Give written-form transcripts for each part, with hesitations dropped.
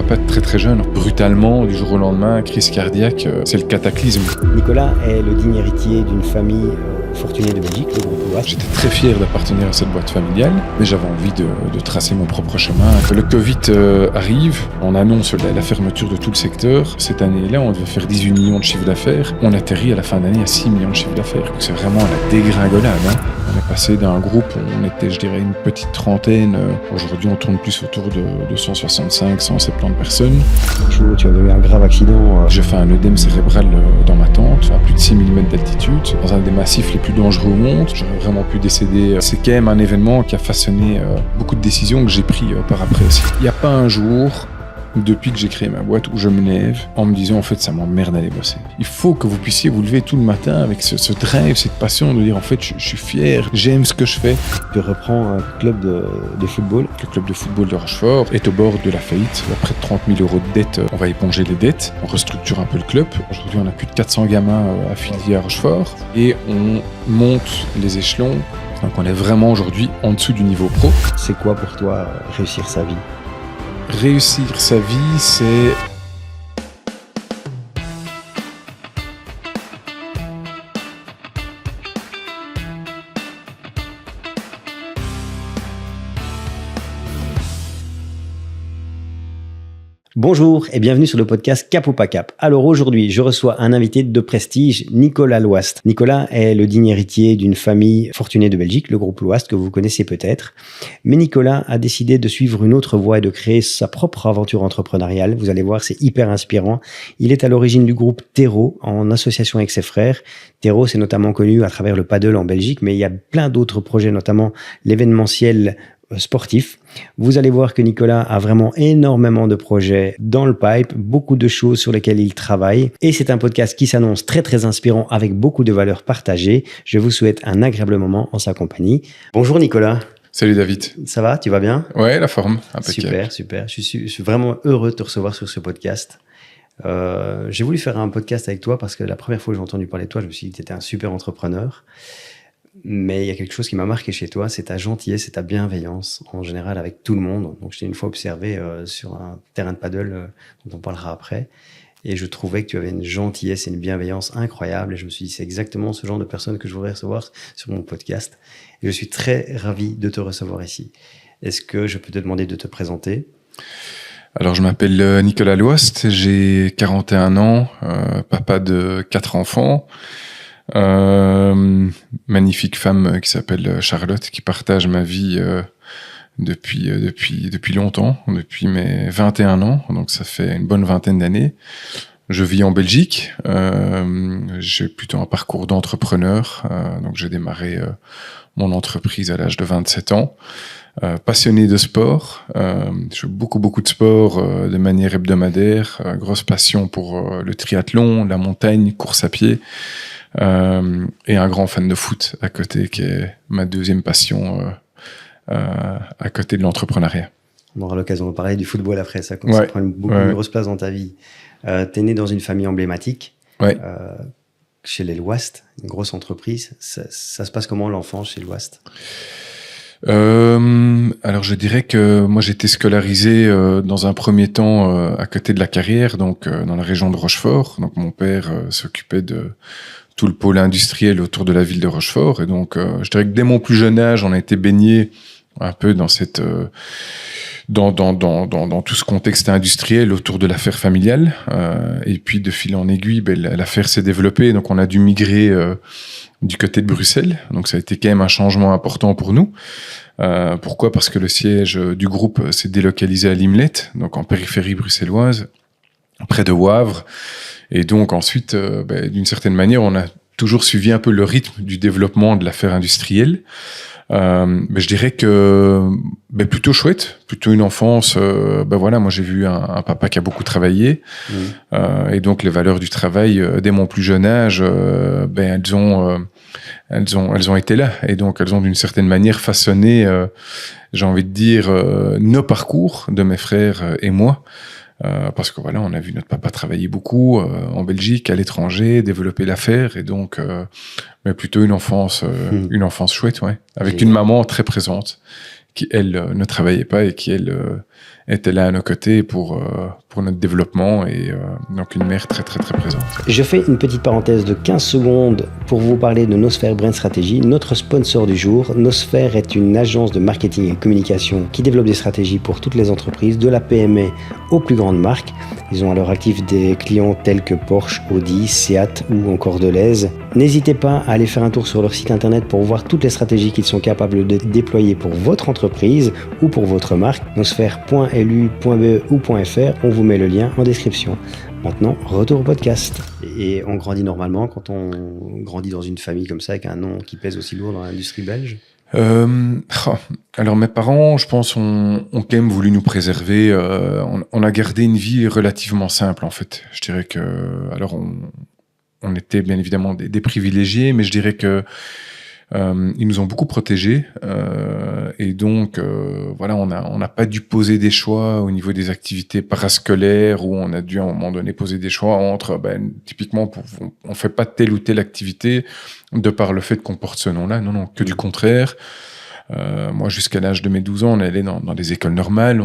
papa très très jeune, brutalement, du jour au lendemain, crise cardiaque, c'est le cataclysme. Nicolas est le digne héritier d'une famille fortunée de Belgique, le groupe L'Ouest. J'étais très fier d'appartenir à cette boîte familiale, mais j'avais envie de tracer mon propre chemin. Le Covid arrive, on annonce la fermeture de tout le secteur. Cette année-là, on devait faire 18 millions de chiffre d'affaires. On atterrit à la fin d'année à 6 millions de chiffre d'affaires. Donc c'est vraiment la dégringolade. On est passé d'un groupe, on était, je dirais, une petite trentaine. Aujourd'hui, on tourne plus autour de 165, 170 personnes. Un jour, tu as eu un grave accident. J'ai fait un œdème cérébral dans ma tente, à plus de 6 mm d'altitude, dans un des massifs les plus dangereux au monde. J'aurais vraiment pu décéder. C'est quand même un événement qui a façonné beaucoup de décisions que j'ai prises par après aussi. Il n'y a pas un jour, depuis que j'ai créé ma boîte, où je me lève en me disant en fait ça m'emmerde d'aller bosser. Il faut que vous puissiez vous lever tout le matin avec ce drive, cette passion de dire en fait je suis fier, j'aime ce que je fais. Tu reprends un club de football. Le club de football de Rochefort est au bord de la faillite. Il y a près de 30 000 € de dettes. On va éponger les dettes. On restructure un peu le club. Aujourd'hui, on a plus de 400 gamins affiliés à Rochefort et on monte les échelons. Donc on est vraiment aujourd'hui en dessous du niveau pro. C'est quoi pour toi réussir sa vie ? Réussir sa vie, c'est... Bonjour et bienvenue sur le podcast Cap ou pas Cap. Alors aujourd'hui, je reçois un invité de prestige, Nicolas L'Ouest. Nicolas est le digne héritier d'une famille fortunée de Belgique, le groupe L'Ouest, que vous connaissez peut-être. Mais Nicolas a décidé de suivre une autre voie et de créer sa propre aventure entrepreneuriale. Vous allez voir, c'est hyper inspirant. Il est à l'origine du groupe Terreau, en association avec ses frères. Terreau, c'est notamment connu à travers le paddle en Belgique, mais il y a plein d'autres projets, notamment l'événementiel sportif. Vous allez voir que Nicolas a vraiment énormément de projets dans le pipe, beaucoup de choses sur lesquelles il travaille et c'est un podcast qui s'annonce très très inspirant avec beaucoup de valeurs partagées. Je vous souhaite un agréable moment en sa compagnie. Bonjour Nicolas. Salut David. Ça va, tu vas bien ? Ouais, la forme, impeccable. Super. Je suis vraiment heureux de te recevoir sur ce podcast. J'ai voulu faire un podcast avec toi parce que la première fois que j'ai entendu parler de toi, je me suis dit que tu étais un super entrepreneur. Mais il y a quelque chose qui m'a marqué chez toi, c'est ta gentillesse et ta bienveillance en général avec tout le monde. Donc je t'ai une fois observé sur un terrain de paddle dont on parlera après et je trouvais que tu avais une gentillesse et une bienveillance incroyables et je me suis dit c'est exactement ce genre de personne que je voudrais recevoir sur mon podcast et je suis très ravi de te recevoir ici. Est-ce que je peux te demander de te présenter ? Alors je m'appelle Nicolas L'Ouest, j'ai 41 ans, papa de 4 enfants. Magnifique femme qui s'appelle Charlotte qui partage ma vie depuis longtemps, depuis mes 21 ans, donc ça fait une bonne vingtaine d'années. Je vis en Belgique, j'ai plutôt un parcours d'entrepreneur, donc j'ai démarré mon entreprise à l'âge de 27 ans. Passionné de sport, je fais beaucoup de sport de manière hebdomadaire, grosse passion pour le triathlon, la montagne, course à pied. Et un grand fan de foot à côté, qui est ma deuxième passion à côté de l'entrepreneuriat. On aura l'occasion de parler du football après, ça prend une grosse place dans ta vie. T'es né dans une famille emblématique, chez les L'Ouest, une grosse entreprise. Ça se passe comment l'enfance chez L'Ouest ? Alors je dirais que moi j'étais scolarisé dans un premier temps à côté de la Carrière, donc dans la région de Rochefort. Donc mon père s'occupait de tout le pôle industriel autour de la ville de Rochefort. Et donc, je dirais que dès mon plus jeune âge, on a été baigné un peu dans cette, dans tout ce contexte industriel autour de l'affaire familiale. Et puis, de fil en aiguille, l'affaire s'est développée. Donc, on a dû migrer du côté de Bruxelles. Donc, ça a été quand même un changement important pour nous. Pourquoi ? Parce que le siège du groupe s'est délocalisé à Limlet, donc en périphérie bruxelloise, près de Wavre. Et donc ensuite, d'une certaine manière, on a toujours suivi un peu le rythme du développement de l'affaire industrielle. Je dirais que plutôt chouette, plutôt une enfance. Moi j'ai vu un papa qui a beaucoup travaillé, et donc les valeurs du travail dès mon plus jeune âge, elles ont été là, et donc elles ont d'une certaine manière façonné, j'ai envie de dire, nos parcours de mes frères et moi. Parce que on a vu notre papa travailler beaucoup en Belgique, à l'étranger, développer l'affaire, et donc mais plutôt une enfance chouette, avec une maman très présente qui elle ne travaillait pas et qui elle était là à nos côtés pour notre développement et donc une mère très très très présente. Je fais une petite parenthèse de 15 secondes pour vous parler de Nosphère Brand Strategy, notre sponsor du jour. Nosphère est une agence de marketing et communication qui développe des stratégies pour toutes les entreprises, de la PME aux plus grandes marques. Ils ont à leur actif des clients tels que Porsche, Audi, Seat ou encore Deleuze. N'hésitez pas à aller faire un tour sur leur site internet pour voir toutes les stratégies qu'ils sont capables de déployer pour votre entreprise ou pour votre marque. nosphère.lu.be ou .fr, on vous met le lien en description. Maintenant, retour au podcast. Et on grandit normalement quand on grandit dans une famille comme ça, avec un nom qui pèse aussi lourd dans l'industrie belge? Alors mes parents, je pense, ont quand même voulu nous préserver. On a gardé une vie relativement simple, en fait. Je dirais que, alors on était bien évidemment des privilégiés, mais je dirais que ils nous ont beaucoup protégés et donc voilà, on n'a pas dû poser des choix au niveau des activités parascolaires où on a dû à un moment donné poser des choix entre typiquement on fait pas telle ou telle activité de par le fait qu'on porte ce nom-là. Non, que du contraire. Moi, jusqu'à l'âge de mes 12 ans, on allait dans des écoles normales.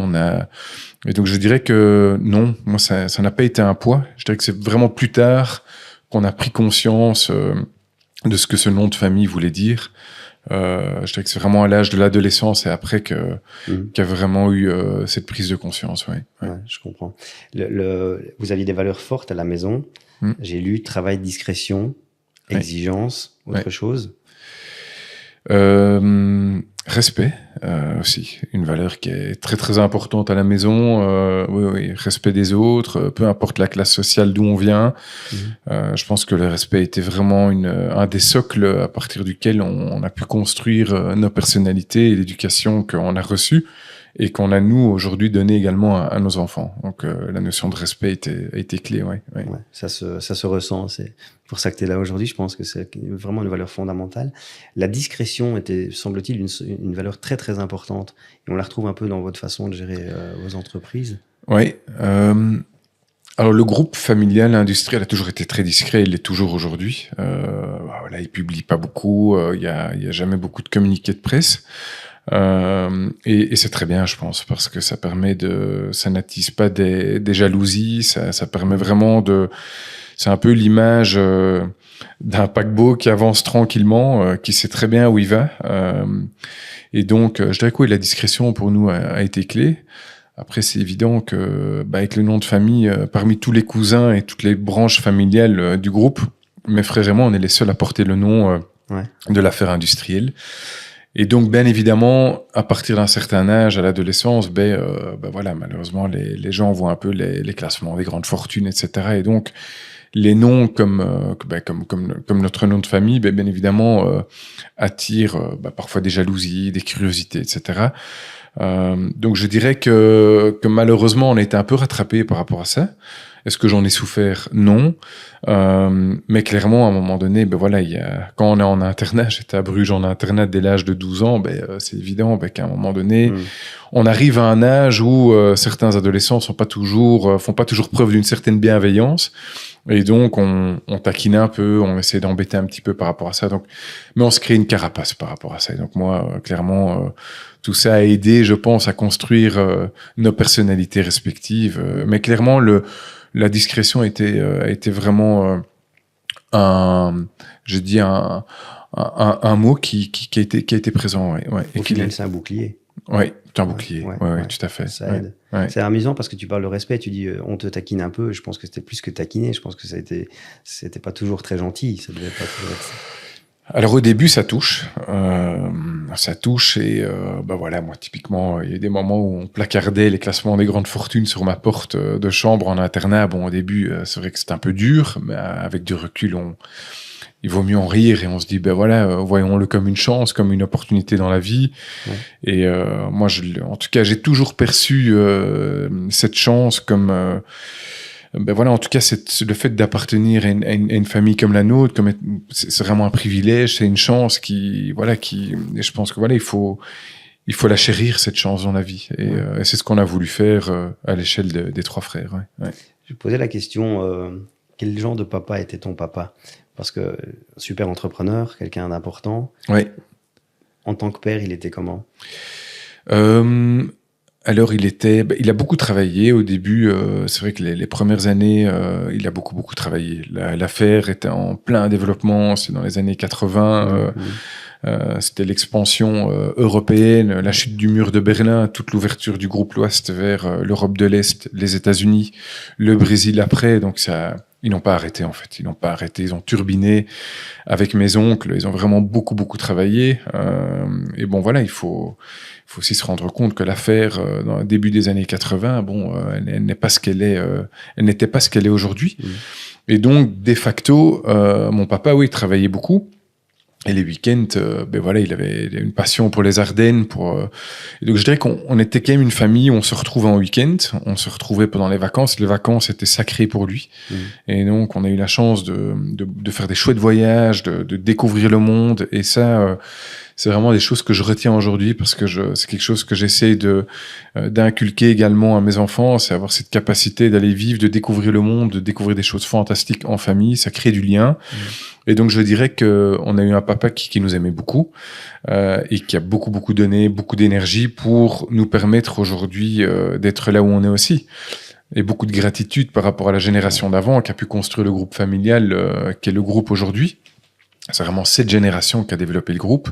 Et donc je dirais que non, moi ça n'a pas été un poids. Je dirais que c'est vraiment plus tard qu'on a pris conscience de ce que ce nom de famille voulait dire. Je dirais que c'est vraiment à l'âge de l'adolescence et après qu'il y a vraiment eu cette prise de conscience. Ouais, je comprends. Vous aviez des valeurs fortes à la maison. J'ai lu travail, discrétion, exigence, autre chose. Respect aussi, une valeur qui est très très importante à la maison. Oui, respect des autres, peu importe la classe sociale d'où on vient. Je pense que le respect était vraiment un des socles à partir duquel on a pu construire nos personnalités et l'éducation qu'on a reçue et qu'on a nous aujourd'hui donné également à nos enfants. Donc la notion de respect a été clé. Ouais, ça se ressent. C'est pour ça que tu es là aujourd'hui. Je pense que c'est vraiment une valeur fondamentale. La discrétion était, semble-t-il, une valeur très très importante. Et on la retrouve un peu dans votre façon de gérer vos entreprises. Oui. Alors le groupe familial industriel a toujours été très discret. Il l'est toujours aujourd'hui. Voilà, il publie pas beaucoup. Il y a jamais beaucoup de communiqués de presse. Et c'est très bien, je pense, parce que ça permet ça n'attise pas des jalousies, ça permet vraiment c'est un peu l'image d'un paquebot qui avance tranquillement, qui sait très bien où il va. Et donc, je dirais que oui, la discrétion pour nous a été clé. Après, c'est évident que, avec le nom de famille, parmi tous les cousins et toutes les branches familiales du groupe, mes frères et moi, on est les seuls à porter le nom de l'affaire industrielle. Et donc, bien évidemment, à partir d'un certain âge, à l'adolescence, voilà, malheureusement, les gens voient un peu les classements des grandes fortunes, etc. Et donc, les noms comme notre nom de famille, bien évidemment, attirent parfois des jalousies, des curiosités, etc. Donc, je dirais que malheureusement, on a été un peu rattrapé par rapport à ça. Est-ce que j'en ai souffert? Non. Mais clairement, à un moment donné, voilà, quand on est en internat, j'étais à Bruges en internat dès l'âge de 12 ans, c'est évident qu'à un moment donné, on arrive à un âge où certains adolescents font pas toujours preuve d'une certaine bienveillance. Et donc, on taquine un peu, on essaie d'embêter un petit peu par rapport à ça. Donc, mais on se crée une carapace par rapport à ça. Et donc, moi, clairement, tout ça a aidé, je pense, à construire nos personnalités respectives. Mais clairement, la discrétion a été vraiment un mot qui a été présent. Ouais. Au final, c'est un bouclier. Oui, c'est un bouclier. Ouais, tout à fait. Ça aide. Ouais. C'est amusant parce que tu parles de respect, tu dis on te taquine un peu. Je pense que c'était plus que taquiner. Je pense que c'était pas toujours très gentil. Ça devait pas toujours être ça. Alors au début, ça touche et voilà, moi typiquement, il y a eu des moments où on placardait les classements des grandes fortunes sur ma porte de chambre en internat. Bon, au début, c'est vrai que c'était un peu dur, mais avec du recul, il vaut mieux en rire et on se dit voilà, voyons-le comme une chance, comme une opportunité dans la vie. Ouais. Et moi, en tout cas, j'ai toujours perçu cette chance comme voilà, en tout cas, c'est le fait d'appartenir à une famille comme la nôtre, c'est vraiment un privilège, c'est une chance et je pense que voilà, il faut la chérir, cette chance dans la vie. Et c'est ce qu'on a voulu faire à l'échelle des trois frères. Ouais. Je posais la question, quel genre de papa était ton papa? Parce que super entrepreneur, quelqu'un d'important. Oui. En tant que père, il était comment? Alors, il a beaucoup travaillé au début. C'est vrai que les premières années, il a beaucoup travaillé. L'affaire était en plein développement. C'est dans les années 80. C'était l'expansion européenne, la chute du mur de Berlin, toute l'ouverture du groupe l'Ouest vers l'Europe de l'Est, les États-Unis, le Brésil après. Donc ça, ils n'ont pas arrêté en fait. Ils n'ont pas arrêté. Ils ont turbiné avec mes oncles. Ils ont vraiment beaucoup travaillé. Et bon voilà, il faut aussi se rendre compte que l'affaire dans le début des années 80, elle n'est pas ce qu'elle est. Elle n'était pas ce qu'elle est aujourd'hui. Et donc de facto, mon papa, oui, travaillait beaucoup. Et les week-ends, il avait une passion pour les Ardennes. Et donc je dirais qu'on était quand même une famille où on se retrouvait en week-end, on se retrouvait pendant les vacances. Les vacances étaient sacrées pour lui. Et donc on a eu la chance de faire des chouettes voyages, de découvrir le monde. Et ça, c'est vraiment des choses que je retiens aujourd'hui parce que c'est quelque chose que j'essaie d'inculquer également à mes enfants, c'est avoir cette capacité d'aller vivre, de découvrir le monde, de découvrir des choses fantastiques en famille. Ça crée du lien. Et donc je dirais que on a eu un papa qui nous aimait beaucoup et qui a beaucoup donné, beaucoup d'énergie pour nous permettre aujourd'hui d'être là où on est aussi. Et beaucoup de gratitude par rapport à la génération d'avant qui a pu construire le groupe familial qui est le groupe aujourd'hui. C'est vraiment cette génération qui a développé le groupe.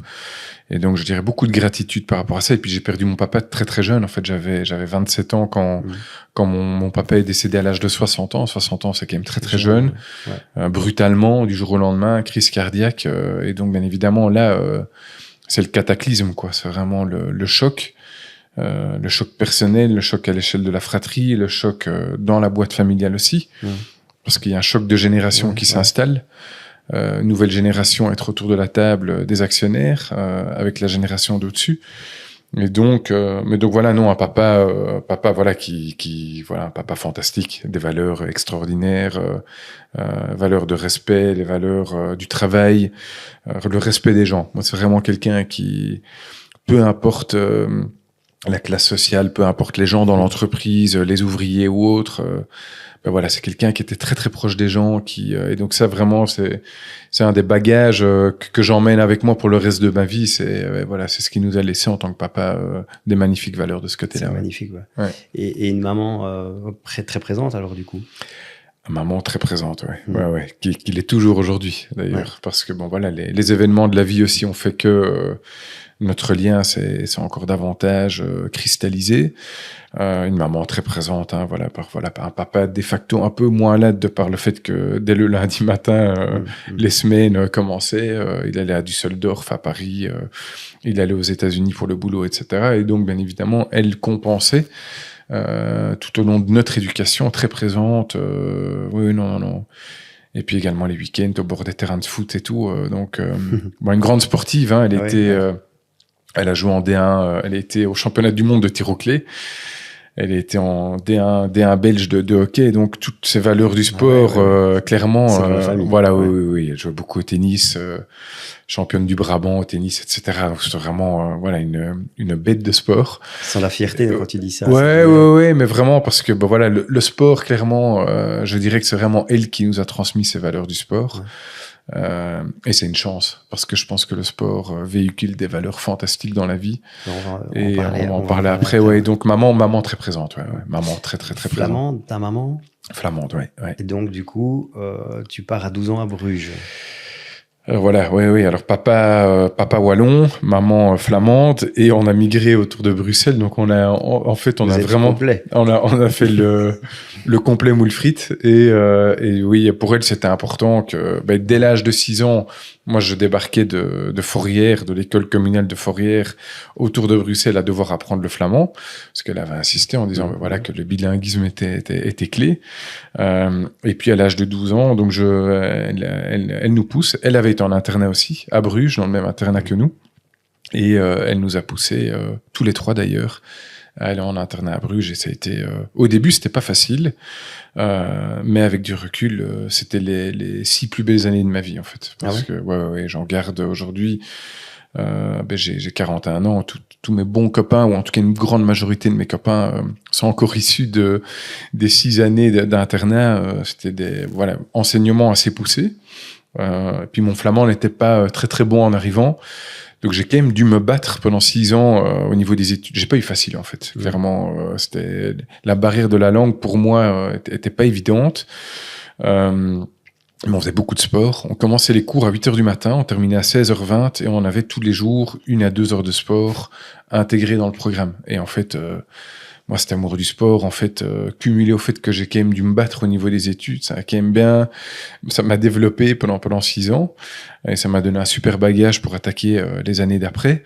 Et donc, je dirais beaucoup de gratitude par rapport à ça. Et puis, j'ai perdu mon papa très jeune. En fait, j'avais 27 ans quand mon papa est décédé à l'âge de 60 ans. 60 ans, c'est quand même très jeune. Brutalement, du jour au lendemain, crise cardiaque. Et donc, bien évidemment, là, c'est le cataclysme, quoi. C'est vraiment le choc. Le choc personnel, le choc à l'échelle de la fratrie, le choc dans la boîte familiale aussi. Parce qu'il y a un choc de génération qui s'installe. Nouvelle génération être autour de la table des actionnaires avec la génération d'au-dessus. Et donc, mais donc voilà, non, un papa voilà voilà, un papa fantastique, des valeurs extraordinaires, valeurs de respect, les valeurs du travail, le respect des gens. Moi, c'est vraiment quelqu'un qui, peu importe la classe sociale, peu importe les gens dans l'entreprise, les ouvriers ou autres. Voilà, c'est quelqu'un qui était très proche des gens, et donc ça vraiment c'est un des bagages que j'emmène avec moi pour le reste de ma vie. C'est ce qui nous a laissé en tant que papa des magnifiques valeurs de ce côté-là. C'est magnifique, ouais. Et une maman très présente alors du coup. Une maman très présente, qui l'est toujours aujourd'hui d'ailleurs, parce que les événements de la vie aussi ont fait que notre lien c'est encore davantage cristallisé. Une maman très présente, un papa de facto un peu moins là de par le fait que dès le lundi matin, les semaines commençaient. Il allait à Düsseldorf, à Paris, il allait aux États-Unis pour le boulot, etc. Et donc, bien évidemment, elle compensait tout au long de notre éducation, très présente. Non. Et puis également les week-ends au bord des terrains de foot et tout. Une grande sportive, hein, elle a joué en D1, elle était au championnat du monde de tir au clé. Elle était en D1 belge de hockey, donc toutes ces valeurs du sport, clairement, oui, elle joue beaucoup au tennis, championne du Brabant au tennis, etc. Donc c'est vraiment, une bête de sport. Sans la fierté quand tu dis ça. Ouais, mais vraiment parce que, le sport, clairement, je dirais que c'est vraiment elle qui nous a transmis ces valeurs du sport. Et c'est une chance parce que je pense que le sport véhicule des valeurs fantastiques dans la vie. On va en parler après. Ouais, donc maman très présente, maman très présente. Flamande, ta maman. Flamande, ouais. Et donc du coup, tu pars à 12 ans à Bruges. Alors voilà, oui. Alors papa wallon, maman flamande, et on a migré autour de Bruxelles. Donc on a vraiment, complet. on a fait le complet moule frites. Et oui, pour elle c'était important que dès l'âge de 6 ans, moi je débarquais de Forrières, de l'école communale de Forrières, autour de Bruxelles à devoir apprendre le flamand, parce qu'elle avait insisté en disant que le bilinguisme était clé. Et puis à l'âge de 12 ans, donc elle nous pousse. Elle avait été en internat aussi, à Bruges, dans le même internat que nous. Et elle nous a poussés, tous les trois d'ailleurs, à aller en internat à Bruges. Et ça a été... au début, c'était pas facile, mais avec du recul, c'était les 6 plus belles années de ma vie, en fait. Parce que j'en garde aujourd'hui... j'ai 41 ans, tous mes bons copains, ou en tout cas une grande majorité de mes copains, sont encore issus des 6 années d'internat. C'était des enseignements assez poussés. Et puis mon flamand n'était pas très très bon en arrivant. Donc j'ai quand même dû me battre pendant 6 ans au niveau des études. J'ai pas eu facile en fait. Clairement, c'était la barrière de la langue pour moi était pas évidente. Mais on faisait beaucoup de sport. On commençait les cours à 8h du matin, on terminait à 16h20 et on avait tous les jours 1 à 2 heures de sport intégrées dans le programme. Et en fait, moi, cet amour du sport, en fait, cumulé au fait que j'ai quand même dû me battre au niveau des études, ça a quand même bien, ça m'a développé pendant 6 ans et ça m'a donné un super bagage pour attaquer les années d'après.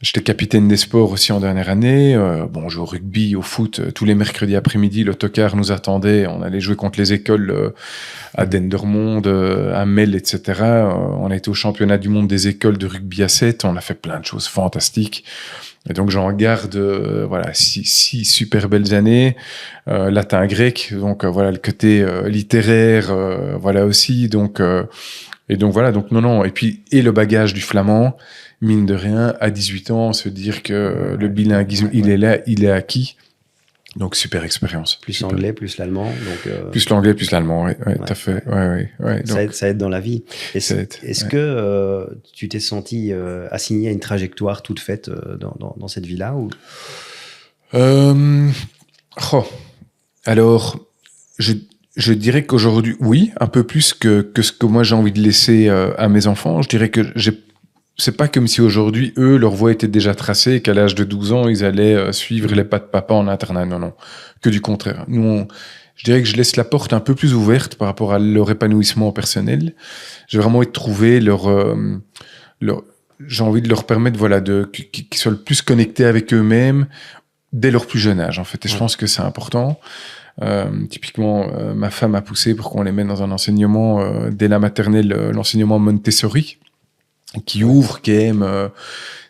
J'étais capitaine des sports aussi en dernière année. On jouait au rugby, au foot, tous les mercredis après-midi. L'autocar nous attendait. On allait jouer contre les écoles à Dendermonde, à Mel, etc. On a été au championnat du monde des écoles de rugby à 7. On a fait plein de choses fantastiques. Et donc j'en garde 6 super belles années. Latin, grec. Donc voilà le côté littéraire. Voilà aussi. Donc non. Et puis le bagage du flamand. Mine de rien, à 18 ans, se dire que le bilinguisme, il est là, il est acquis. Donc, super expérience. Plus super. l'anglais, plus l'allemand. Plus l'anglais, plus l'allemand, oui, tout à fait. Ouais. Ça aide dans la vie. Est-ce que tu t'es senti assigné à une trajectoire toute faite dans cette vie-là ou... Alors, je dirais qu'aujourd'hui, oui, un peu plus que ce que moi j'ai envie de laisser à mes enfants. Je dirais que c'est pas comme si aujourd'hui, eux, leur voie était déjà tracée et qu'à l'âge de 12 ans, ils allaient suivre les pas de papa en internat. Non. Que du contraire. Nous, je dirais que je laisse la porte un peu plus ouverte par rapport à leur épanouissement personnel. J'ai vraiment envie de trouver j'ai envie de leur permettre, qu'ils soient le plus connectés avec eux-mêmes dès leur plus jeune âge, en fait. Et je pense que c'est important. Typiquement, ma femme a poussé pour qu'on les mette dans un enseignement dès la maternelle, l'enseignement Montessori, qui ouvre quand même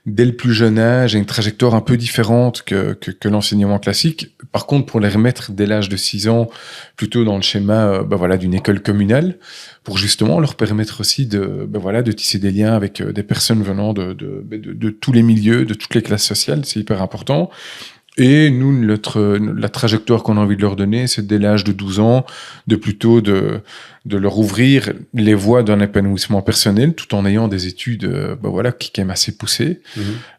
dès le plus jeune âge et une trajectoire un peu différente que l'enseignement classique. Par contre, pour les remettre dès l'âge de 6 ans, plutôt dans le schéma d'une école communale, pour justement leur permettre aussi de tisser des liens avec des personnes venant de tous les milieux, de toutes les classes sociales, c'est hyper important. Et nous, la trajectoire qu'on a envie de leur donner, c'est dès l'âge de 12 ans, de leur ouvrir les voies d'un épanouissement personnel, tout en ayant des études, qui quand même assez poussées.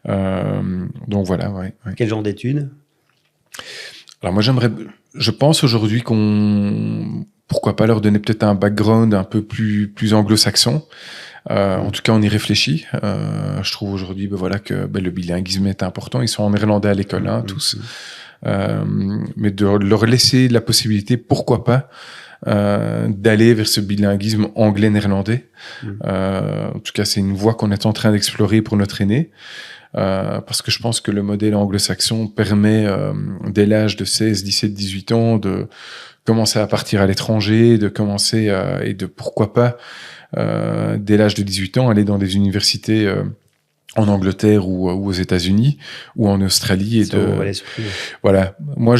Donc voilà, ouais. Quel genre d'études ? Alors moi, je pense aujourd'hui pourquoi pas leur donner peut-être un background un peu plus anglo-saxon. En tout cas, on y réfléchit. Je trouve aujourd'hui que le bilinguisme est important. Ils sont en néerlandais à l'école, tous. Mais de leur laisser la possibilité, pourquoi pas, d'aller vers ce bilinguisme anglais-néerlandais. En tout cas, c'est une voie qu'on est en train d'explorer pour notre aîné. Parce que je pense que le modèle anglo-saxon permet, dès l'âge de 16, 17, 18 ans, de commencer à partir à l'étranger, de commencer et de pourquoi pas, dès l'âge de 18 ans, aller dans des universités en Angleterre ou aux États-Unis ou en Australie. Voilà. Moi,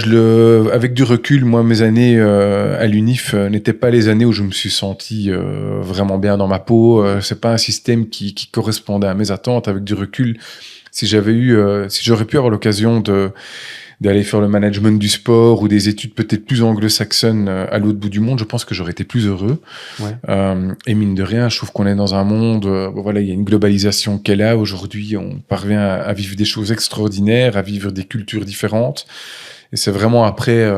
avec du recul, mes années à l'UNIF n'étaient pas les années où je me suis senti vraiment bien dans ma peau. C'est pas un système qui correspondait à mes attentes. Avec du recul, si j'aurais pu avoir l'occasion d'aller faire le management du sport ou des études peut-être plus anglo-saxonnes à l'autre bout du monde, je pense que j'aurais été plus heureux. Et mine de rien, je trouve qu'on est dans un monde, il y a une globalisation qu'elle a aujourd'hui, on parvient à vivre des choses extraordinaires, à vivre des cultures différentes. Et c'est vraiment après,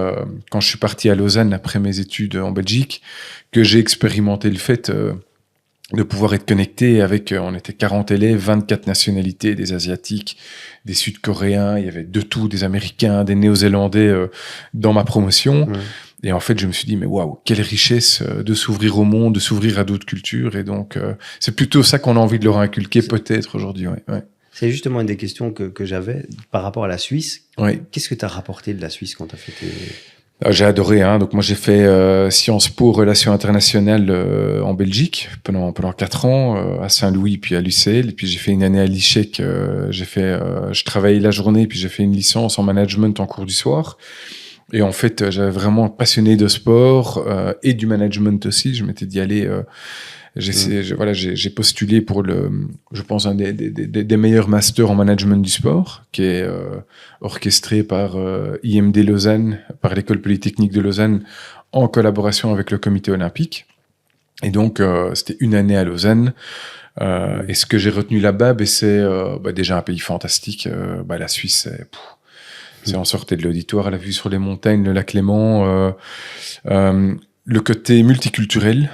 quand je suis parti à Lausanne, après mes études en Belgique, que j'ai expérimenté le fait de pouvoir être connecté avec, on était 40 élèves, 24 nationalités, des Asiatiques, des Sud-Coréens, il y avait de tout, des Américains, des Néo-Zélandais dans ma promotion. Et en fait, je me suis dit, mais waouh, quelle richesse de s'ouvrir au monde, de s'ouvrir à d'autres cultures. Et donc, c'est plutôt ça qu'on a envie de leur inculquer peut-être aujourd'hui. Ouais. C'est justement une des questions que j'avais par rapport à la Suisse. Qu'est-ce que tu as rapporté de la Suisse quand tu as fait tes... J'ai adoré, Donc moi j'ai fait Sciences Po Relations internationales en Belgique pendant 4 ans à Saint-Louis puis à l'UCL, et puis j'ai fait une année à l'ICHEC. Je travaillais la journée puis j'ai fait une licence en management en cours du soir. Et en fait j'avais vraiment passionné de sport et du management aussi. Je m'étais dit allez. J'ai postulé pour je pense un des meilleurs masters en management du sport, qui est orchestré par IMD Lausanne, par l'école polytechnique de Lausanne, en collaboration avec le comité olympique. Et donc, c'était une année à Lausanne. Et ce que j'ai retenu là-bas, c'est déjà un pays fantastique. La Suisse, c'est on sortait de l'auditoire, la vue sur les montagnes, le lac Léman, le côté multiculturel,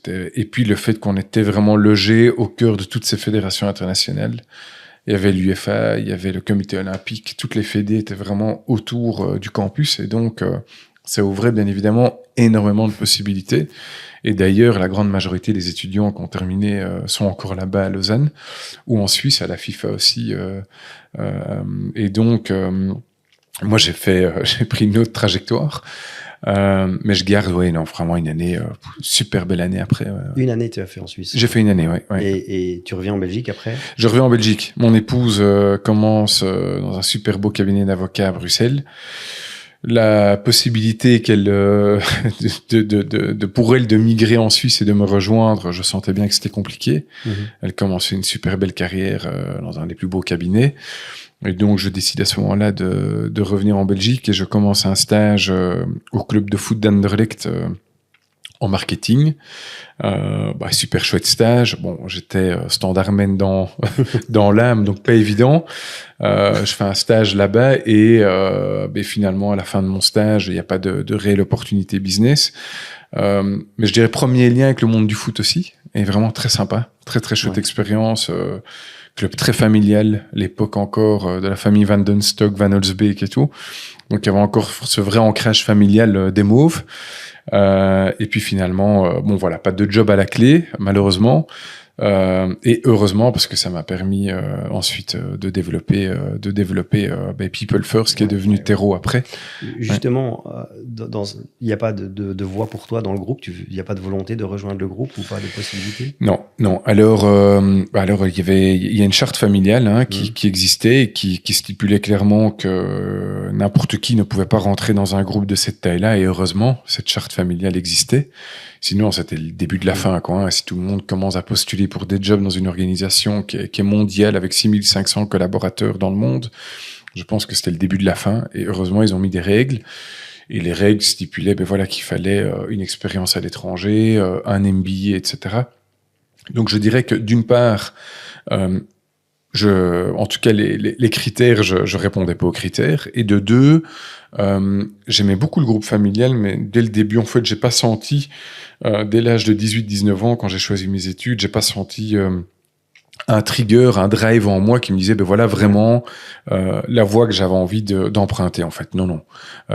et puis le fait qu'on était vraiment logé au cœur de toutes ces fédérations internationales. Il y avait l'UEFA, il y avait le comité olympique, toutes les fédés étaient vraiment autour du campus, et donc ça ouvrait bien évidemment énormément de possibilités. Et d'ailleurs, la grande majorité des étudiants qui ont terminé sont encore là-bas à Lausanne, ou en Suisse, à la FIFA aussi. Et donc, moi, j'ai pris une autre trajectoire. Mais je garde, vraiment une année, super belle année après. Une année, tu as fait en Suisse. J'ai fait une année, oui. Et tu reviens en Belgique après? Je reviens en Belgique. Mon épouse commence dans un super beau cabinet d'avocats à Bruxelles. La possibilité qu'elle pour elle de migrer en Suisse et de me rejoindre, je sentais bien que c'était compliqué. Elle commençait une super belle carrière dans un des plus beaux cabinets. Et donc, je décide à ce moment-là de revenir en Belgique et je commence un stage au club de foot d'Anderlecht en marketing. Super chouette stage. Bon, j'étais standardman dans l'âme, donc pas évident. Je fais un stage là-bas et finalement, à la fin de mon stage, il n'y a pas de réelle opportunité business. Mais je dirais premier lien avec le monde du foot aussi. Et vraiment très sympa. Très, très chouette expérience. Club très familial, l'époque encore de la famille Van Den Stock, Van Holsbeek et tout. Donc, il y avait encore ce vrai ancrage familial des Mauves. Et puis finalement, pas de job à la clé, malheureusement. Et heureusement, parce que ça m'a permis ensuite de développer People First, qui est devenu Terreau après. Justement, il n'y a pas de voie pour toi dans le groupe. Il n'y a pas de volonté de rejoindre le groupe ou pas de possibilité? Non. Alors, il y a une charte familiale qui existait et qui stipulait clairement que n'importe qui ne pouvait pas rentrer dans un groupe de cette taille-là. Et heureusement, cette charte familiale existait. Sinon, c'était le début de la fin, quoi. Si tout le monde commence à postuler pour des jobs dans une organisation qui est mondiale avec 6500 collaborateurs dans le monde, je pense que c'était le début de la fin. Et heureusement, ils ont mis des règles. Et les règles stipulaient, qu'il fallait une expérience à l'étranger, un MBA, etc. Donc, je dirais que d'une part, en tout cas, les critères, je répondais pas aux critères. Et de deux, j'aimais beaucoup le groupe familial, mais dès le début, en fait, j'ai pas senti, dès l'âge de 18-19 ans, quand j'ai choisi mes études, j'ai pas senti un trigger, un drive en moi qui me disait, vraiment la voie que j'avais envie d'emprunter, en fait. Non.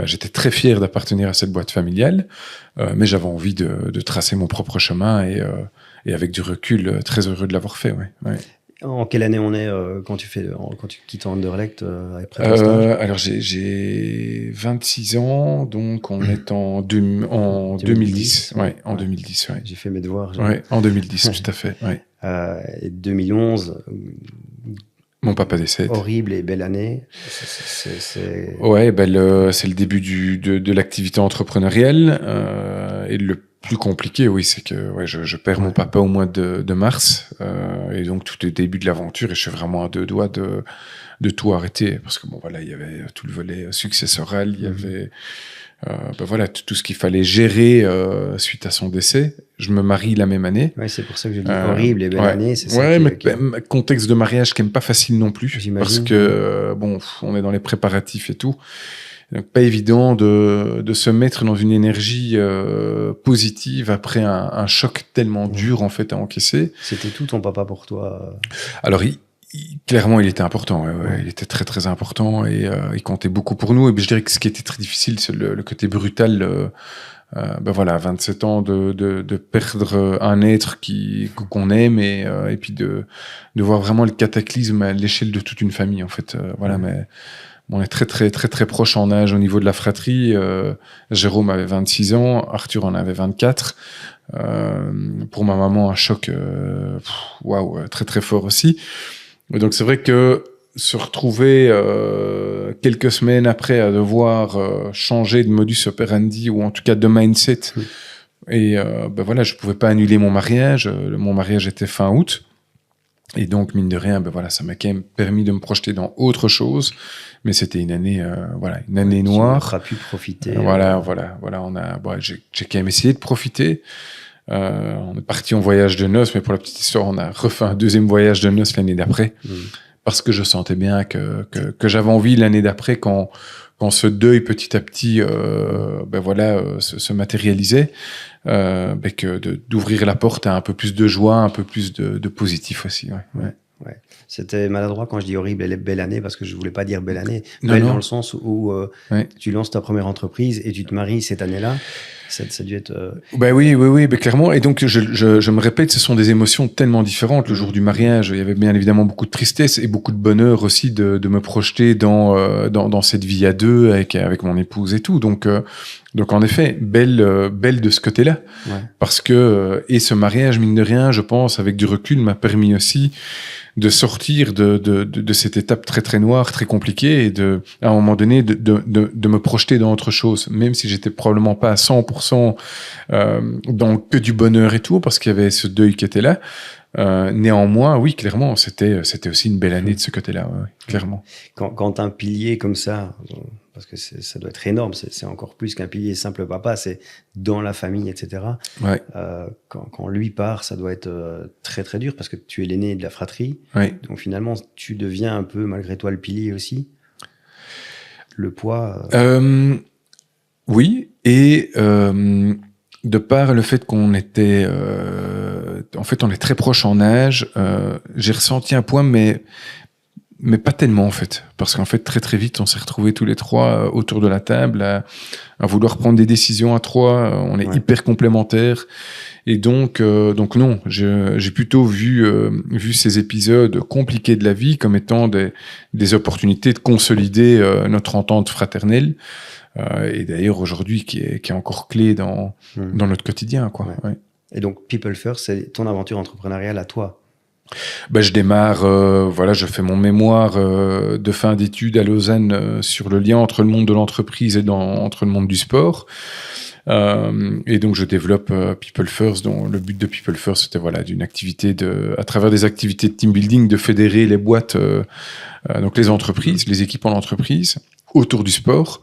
J'étais très fier d'appartenir à cette boîte familiale, mais j'avais envie de tracer mon propre chemin et avec du recul, très heureux de l'avoir fait, ouais. En quelle année on est quand tu quittes Anderlecht après ton stage? Alors j'ai 26 ans, donc on est en 2010. Ouais, en 2010. Ouais. J'ai fait mes devoirs. Ouais, en 2010, tout à fait. Ouais. Et 2011. Mon papa décède. Horrible et belle année. Ouais, c'est le début de l'activité entrepreneuriale et le plus compliqué, oui, c'est que je perds mon papa au mois de mars et donc tout est début de l'aventure et je suis vraiment à deux doigts de tout arrêter parce que il y avait tout le volet successoral, il y avait tout ce qu'il fallait gérer suite à son décès. Je me marie la même année. Ouais, c'est pour ça que je dis horrible et belle année. C'est ça mais contexte de mariage qui n'est pas facile non plus. J'imagine. Parce que on est dans les préparatifs et tout. Donc, pas évident de se mettre dans une énergie positive après un choc tellement dur en fait à encaisser. C'était tout ton papa pour toi? Alors clairement, il était important. Il était très très important et il comptait beaucoup pour nous. Et je dirais que ce qui était très difficile, c'est le côté brutal. À 27 ans de perdre un être qu'on aime et puis de voir vraiment le cataclysme à l'échelle de toute une famille en fait. Mais on est très très très très proche en âge au niveau de la fratrie. Jérôme avait 26 ans, Arthur en avait 24. Pour ma maman, un choc très très fort aussi. Et donc c'est vrai que se retrouver quelques semaines après à devoir changer de modus operandi ou en tout cas de mindset. Et je pouvais pas annuler mon mariage. Mon mariage était fin août. Et donc, mine de rien, ça m'a quand même permis de me projeter dans autre chose. Mais c'était une année, une année noire. Tu n'as pas pu profiter. Voilà. J'ai quand même essayé de profiter. On est parti en voyage de noces, mais pour la petite histoire, on a refait un deuxième voyage de noces l'année d'après. Parce que je sentais bien que j'avais envie l'année d'après, quand ce deuil petit à petit, se matérialisait, d'ouvrir la porte à un peu plus de joie, un peu plus de positif aussi. Ouais. C'était maladroit quand je dis horrible et belle année, parce que je voulais pas dire belle année. Non. Dans le sens où tu lances ta première entreprise et tu te maries cette année-là. Ça a dû être... Oui, clairement. Et donc, je me répète, ce sont des émotions tellement différentes. Le jour du mariage, il y avait bien évidemment beaucoup de tristesse et beaucoup de bonheur aussi de me projeter dans cette vie à deux avec mon épouse et tout. Donc en effet, belle de ce côté-là. Ouais. Parce que, et ce mariage, mine de rien, je pense, avec du recul, m'a permis aussi de sortir de cette étape très très noire, très compliquée, et à un moment donné de me projeter dans autre chose, même si j'étais probablement pas à 100% dans que du bonheur et tout, parce qu'il y avait ce deuil qui était là. Néanmoins, oui, clairement, c'était aussi une belle année de ce côté-là, clairement. Quand un pilier comme ça, parce que ça doit être énorme, c'est encore plus qu'un pilier simple papa, c'est dans la famille, etc. Ouais. Quand lui part, ça doit être très très dur, parce que tu es l'aîné de la fratrie. Ouais. Donc finalement, tu deviens un peu, malgré toi, le pilier aussi. Le poids... Oui, et de par le fait qu'on était... en fait, on est très proches en âge, j'ai ressenti un poids, mais pas tellement, en fait. Parce qu'en fait, très très vite, on s'est retrouvés tous les trois autour de la table à vouloir prendre des décisions à trois. On est hyper complémentaires. Et donc non, j'ai plutôt vu ces épisodes compliqués de la vie comme étant des opportunités de consolider notre entente fraternelle. Et d'ailleurs, aujourd'hui, qui est encore clé dans notre quotidien, quoi. Ouais. Ouais. Et donc, People First, c'est ton aventure entrepreneuriale à toi. Je démarre, je fais mon mémoire de fin d'études à Lausanne sur le lien entre le monde de l'entreprise et entre le monde du sport. Et donc je développe People First, dont le but de People First c'était d'une activité à travers des activités de team building, de fédérer les boîtes, donc les entreprises, les équipes en entreprise autour du sport.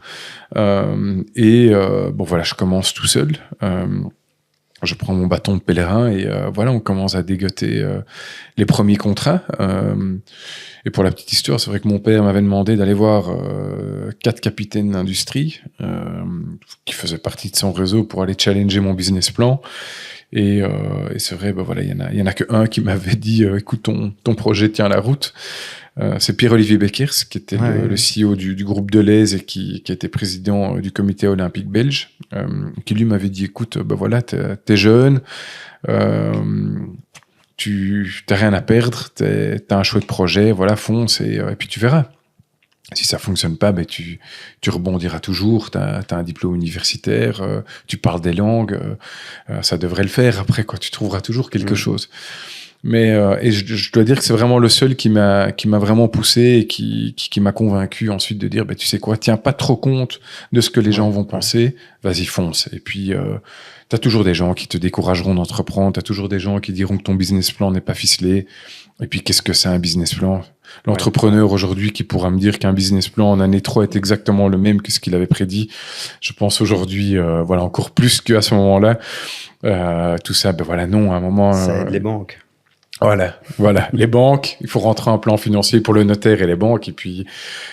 Je commence tout seul. Je prends mon bâton de pèlerin et on commence à dégoter les premiers contrats. Et pour la petite histoire, c'est vrai que mon père m'avait demandé d'aller voir 4 capitaines d'industrie qui faisaient partie de son réseau pour aller challenger mon business plan. Et c'est vrai, il y en a que un qui m'avait dit écoute, ton projet tient la route. C'est Pierre-Olivier Beckers, qui était le CEO du groupe Deleuze et qui était président du comité olympique belge, qui lui m'avait dit écoute, t'es jeune, tu t'as rien à perdre, t'as un chouette projet, fonce et puis tu verras. Si ça fonctionne pas, tu rebondiras toujours. T'as un diplôme universitaire, tu parles des langues, ça devrait le faire. Après, tu trouveras toujours quelque chose. Mais et je dois dire que c'est vraiment le seul qui m'a vraiment poussé et qui m'a convaincu ensuite de dire tu sais quoi, tiens pas trop compte de ce que les gens vont penser, vas-y fonce. Et puis t'as toujours des gens qui te décourageront d'entreprendre, t'as toujours des gens qui diront que ton business plan n'est pas ficelé. Et puis qu'est-ce que c'est un business plan? L'entrepreneur aujourd'hui qui pourra me dire qu'un business plan en année 3 est exactement le même que ce qu'il avait prédit, je pense aujourd'hui encore plus qu'à ce moment-là. Tout ça, non, à un moment... Ça aide les banques. Voilà, les banques, il faut rentrer un plan financier pour le notaire et les banques, et puis,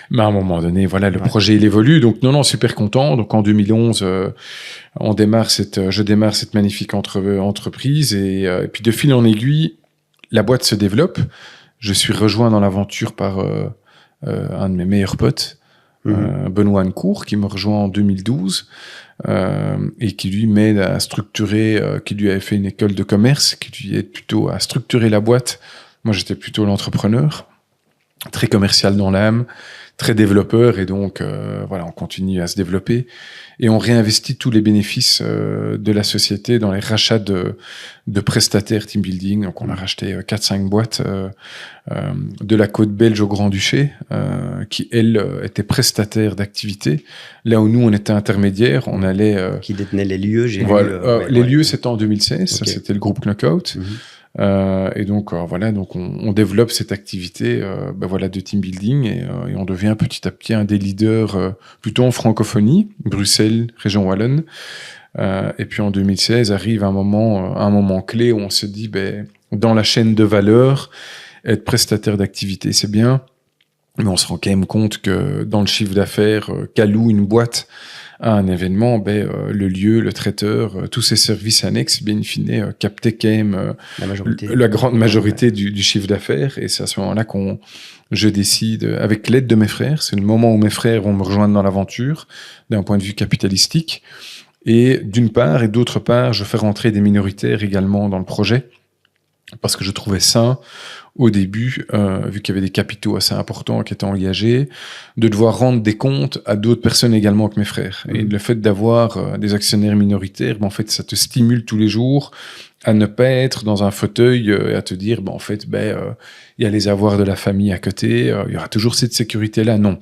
mais à un moment donné, le projet, il évolue, donc non, super content. Donc en 2011, je démarre cette magnifique entreprise, et puis de fil en aiguille, la boîte se développe. Je suis rejoint dans l'aventure par un de mes meilleurs potes, Benoît Ancourt, qui me rejoint en 2012. Et qui lui m'aide à structurer, qui lui avait fait une école de commerce, qui lui aide plutôt à structurer la boîte. Moi, j'étais plutôt l'entrepreneur, très commercial dans l'âme, très développeur, et donc on continue à se développer et on réinvestit tous les bénéfices de la société dans les rachats de prestataires team building. Donc on a racheté 4-5 boîtes de la côte belge au Grand-Duché qui elles étaient prestataires d'activités, là où nous on était intermédiaires. On allait qui détenaient les lieux. Les lieux c'était en 2016. Okay. Ça, c'était le groupe Knockout. Et donc voilà, donc on développe cette activité de team building et on devient petit à petit un des leaders plutôt en francophonie, Bruxelles, région wallonne. Et puis en 2016 arrive un moment clé où on se dit dans la chaîne de valeur, être prestataire d'activité c'est bien, mais on se rend quand même compte que dans le chiffre d'affaires qu'alloue une boîte à un événement, le lieu, le traiteur, tous ces services annexes, bien in fine, captaient quand même la grande majorité du chiffre d'affaires. Et c'est à ce moment-là je décide, avec l'aide de mes frères, c'est le moment où mes frères vont me rejoindre dans l'aventure, d'un point de vue capitalistique. Et d'une part, et d'autre part, je fais rentrer des minoritaires également dans le projet, parce que je trouvais sain, au début, vu qu'il y avait des capitaux assez importants qui étaient engagés, de devoir rendre des comptes à d'autres personnes également que mes frères. Et le fait d'avoir des actionnaires minoritaires, en fait, ça te stimule tous les jours à ne pas être dans un fauteuil et à te dire, il y a les avoirs de la famille à côté, il y aura toujours cette sécurité-là. Non.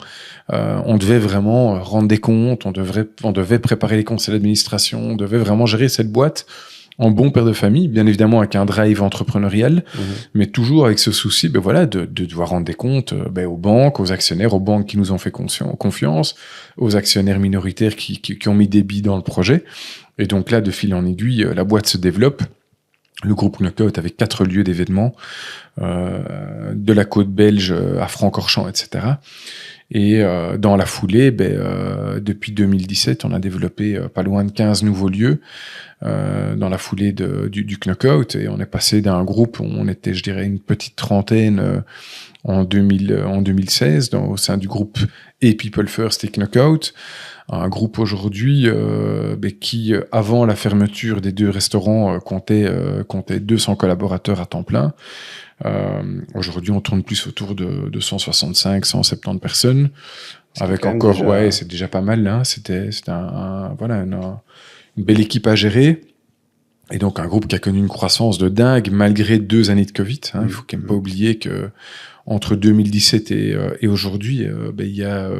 On devait vraiment rendre des comptes, on devait préparer les conseils d'administration, on devait vraiment gérer cette boîte en bon père de famille, bien évidemment avec un drive entrepreneurial, mais toujours avec ce souci de devoir rendre des comptes aux banques, aux actionnaires, aux banques qui nous ont fait confiance, aux actionnaires minoritaires qui ont mis des billes dans le projet. Et donc là, de fil en aiguille, la boîte se développe. Le groupe Knockout avec 4 lieux d'événements, de la côte belge à Francorchamps, etc. Et dans la foulée, depuis 2017, on a développé pas loin de 15 nouveaux lieux dans la foulée du Knockout. Et on est passé d'un groupe où on était, je dirais, une petite trentaine en 2016, au sein du groupe et People First et Knockout. Un groupe aujourd'hui qui, avant la fermeture des 2 restaurants, comptait 200 collaborateurs à temps plein. Aujourd'hui, on tourne plus autour de 165, 170 personnes. Avec encore, c'est déjà pas mal. Hein. C'était une belle équipe à gérer. Et donc, un groupe qui a connu une croissance de dingue, malgré 2 années de Covid. Hein. Il faut quand même pas oublier que entre 2017 et aujourd'hui, il y a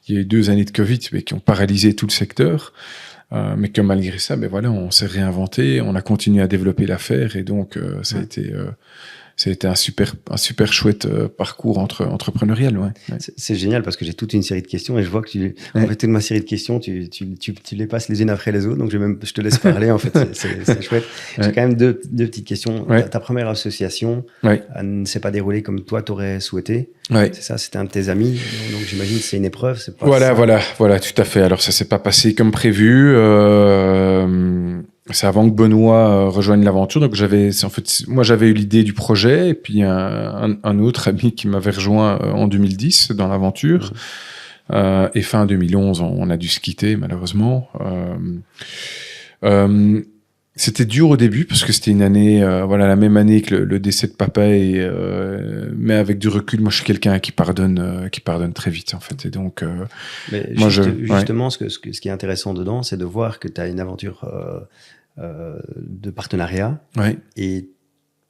eu 2 années de Covid qui ont paralysé tout le secteur. Mais que malgré ça, on s'est réinventé, on a continué à développer l'affaire. Et donc, ça a été un super chouette parcours entrepreneurial. Ouais. C'est génial parce que j'ai toute une série de questions et je vois que en fait, toute ma série de questions, tu les passes les unes après les autres. Donc, je te laisse parler. En fait, c'est chouette. J'ai quand même deux petites questions. Ta première association ne s'est pas déroulée comme toi t'aurais souhaité. C'est ça, c'était un de tes amis. Donc, j'imagine que c'est une épreuve. C'est pas voilà, tout à fait. Alors, ça s'est pas passé comme prévu. C'est avant que Benoît rejoigne l'aventure. Donc moi j'avais eu l'idée du projet et puis un autre ami qui m'avait rejoint en 2010 dans l'aventure. Et fin 2011, on a dû se quitter malheureusement. C'était dur au début parce que c'était une année, la même année que le décès de papa. Mais avec du recul, moi je suis quelqu'un qui pardonne très vite en fait. Et donc, justement, ce qui est intéressant dedans, c'est de voir que tu as une aventure de partenariat. Et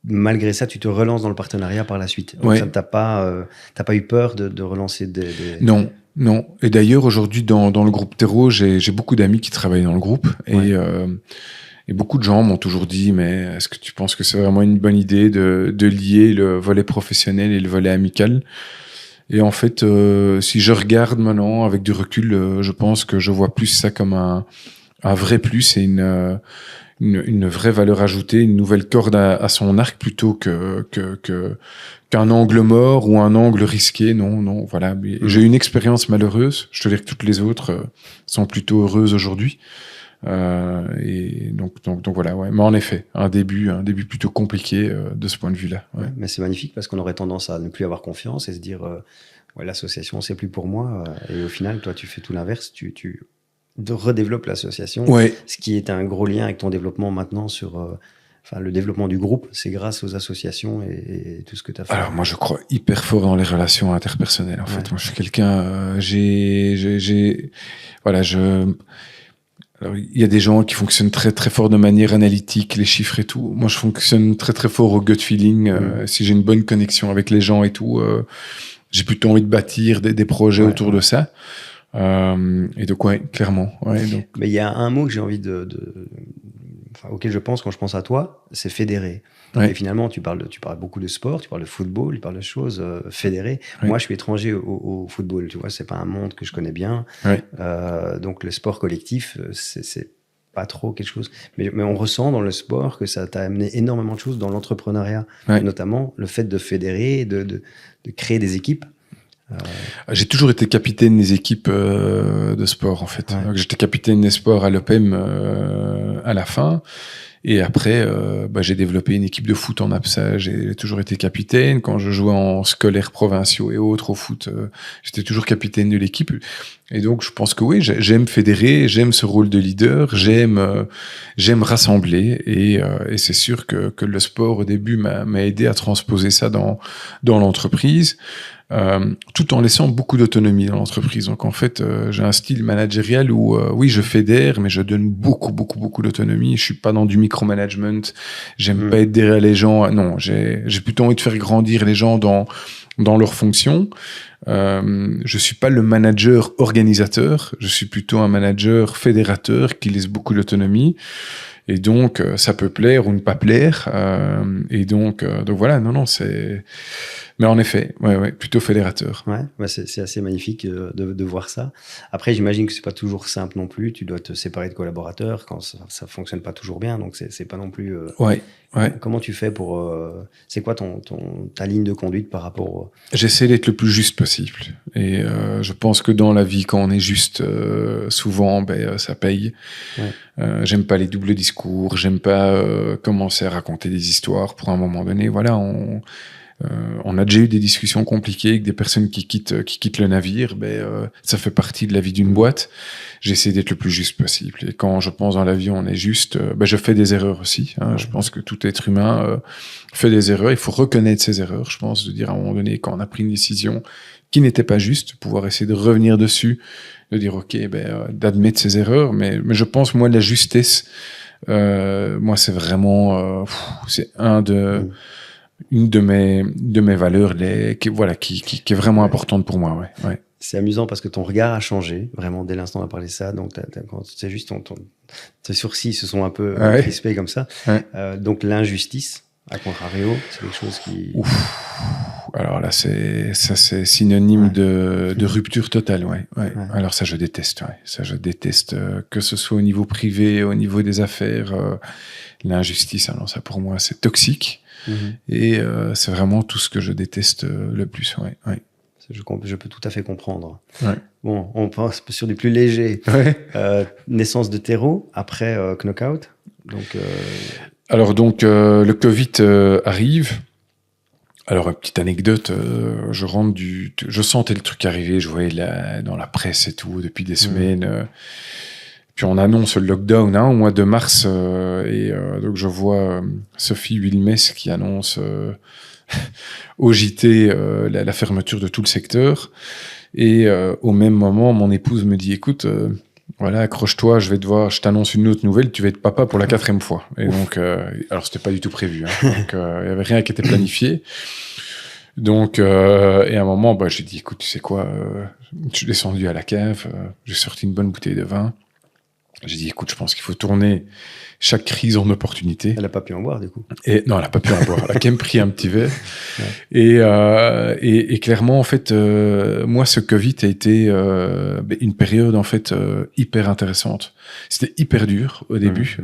malgré ça, tu te relances dans le partenariat par la suite. Donc ça, t'as pas eu peur de relancer des... Non. Et d'ailleurs, aujourd'hui, dans le groupe Terreau, j'ai beaucoup d'amis qui travaillent dans le groupe. Et beaucoup de gens m'ont toujours dit, mais est-ce que tu penses que c'est vraiment une bonne idée de lier le volet professionnel et le volet amical? Et en fait, si je regarde maintenant avec du recul, je pense que je vois plus ça comme un vrai plus et une vraie valeur ajoutée, une nouvelle corde à son arc plutôt qu'un angle mort ou un angle risqué. Non, voilà. J'ai eu une expérience malheureuse. Je te dis que toutes les autres sont plutôt heureuses aujourd'hui. Et donc voilà, mais en effet, un début plutôt compliqué de ce point de vue-là. Mais c'est magnifique parce qu'on aurait tendance à ne plus avoir confiance et se dire l'association c'est plus pour moi. Et au final, toi, tu fais tout l'inverse. Tu redéveloppes l'association, ce qui est un gros lien avec ton développement maintenant sur le développement du groupe. C'est grâce aux associations et tout ce que tu as fait. Alors moi, je crois hyper fort dans les relations interpersonnelles. En fait, moi, je suis quelqu'un. Alors, il y a des gens qui fonctionnent très très fort de manière analytique, les chiffres et tout. Moi, je fonctionne très très fort au gut feeling. Si j'ai une bonne connexion avec les gens et tout, j'ai plutôt envie de bâtir des projets autour de ça. Et donc, clairement. Donc... Mais il y a un mot que j'ai envie de auquel je pense quand je pense à toi, c'est fédérer. Ouais. Et finalement, tu parles beaucoup de sport, tu parles de football, tu parles de choses fédérées. Ouais. Moi, je suis étranger au football, tu vois, c'est pas un monde que je connais bien. Ouais. Donc, le sport collectif, c'est pas trop quelque chose. Mais on ressent dans le sport que ça t'a amené énormément de choses dans l'entrepreneuriat, notamment le fait de fédérer, de créer des équipes. J'ai toujours été capitaine des équipes de sport, en fait. Ouais. Donc, j'étais capitaine des sports à l'OPEM à la fin. Et après, j'ai développé une équipe de foot en APSA. J'ai toujours été capitaine. Quand je jouais en scolaires provinciaux et autres au foot, j'étais toujours capitaine de l'équipe. Et donc, je pense que oui, j'aime fédérer, j'aime ce rôle de leader, j'aime rassembler. Et c'est sûr que le sport, au début, m'a aidé à transposer ça dans l'entreprise. Tout en laissant beaucoup d'autonomie dans l'entreprise. Donc en fait, j'ai un style managérial où oui, je fédère, mais je donne beaucoup d'autonomie. Je suis pas dans du micromanagement. J'aime pas être derrière les gens. Non, j'ai plutôt envie de faire grandir les gens dans leurs fonctions. Je suis pas le manager organisateur. Je suis plutôt un manager fédérateur qui laisse beaucoup d'autonomie. Et donc, ça peut plaire ou ne pas plaire. Et donc voilà, non, c'est... Mais en effet, ouais, plutôt fédérateur. Ouais, c'est assez magnifique de voir ça. Après, j'imagine que c'est pas toujours simple non plus. Tu dois te séparer de collaborateurs quand ça fonctionne pas toujours bien. Donc, c'est pas non plus... Ouais. Comment tu fais pour... c'est quoi ta ligne de conduite par rapport J'essaie d'être le plus juste possible. Et je pense que dans la vie, quand on est juste, souvent, ça paye. Ouais. J'aime pas les doubles discours. J'aime pas commencer à raconter des histoires pour un moment donné. Voilà, on a déjà eu des discussions compliquées avec des personnes qui quittent le navire. Ça fait partie de la vie d'une boîte. J'essaie d'être le plus juste possible. Et quand je pense dans la vie, on est juste. Je fais des erreurs aussi. Hein. Je pense que tout être humain fait des erreurs. Il faut reconnaître ses erreurs. Je pense de dire à un moment donné, quand on a pris une décision qui n'était pas juste, pouvoir essayer de revenir dessus, de dire ok, d'admettre ses erreurs. Mais je pense moi la justesse. Moi, c'est vraiment c'est une de mes valeurs qui est vraiment importante pour moi. Ouais. C'est amusant parce que ton regard a changé vraiment dès l'instant où on a parlé de ça. Donc c'est juste tes sourcils se sont un peu crispés comme ça. Ouais. Donc l'injustice, à contrario, c'est quelque chose qui... Alors là, c'est synonyme de rupture totale. Ouais. Alors ça, je déteste. Ouais. Ça, je déteste que ce soit au niveau privé, au niveau des affaires, l'injustice. Alors ça, pour moi, c'est toxique. Et c'est vraiment tout ce que je déteste le plus. Ouais. Je peux tout à fait comprendre. Ouais. Bon, on passe sur du plus léger. Ouais. Naissance de Théro après Knockout. Alors le Covid arrive. Alors une petite anecdote, je sentais le truc arriver, je voyais dans la presse et tout depuis des semaines. Puis on annonce le lockdown au mois de mars donc je vois Sophie Wilmès qui annonce au JT la fermeture de tout le secteur. Et au même moment, mon épouse me dit écoute, voilà, accroche-toi, je t'annonce une autre nouvelle, tu vas être papa pour la 4e fois. Et donc, alors c'était pas du tout prévu, hein, donc il y avait rien qui était planifié. Donc, et à un moment, j'ai dit écoute, tu sais quoi, je suis descendu à la cave, j'ai sorti une bonne bouteille de vin. J'ai dit, écoute, je pense qu'il faut tourner chaque crise en opportunité. Elle n'a pas pu en boire, du coup. Et non, elle n'a pas pu en boire. Elle a quand même pris un petit verre. Ouais. Et clairement, en fait, moi, ce Covid a été une période, en fait, hyper intéressante. C'était hyper dur au début.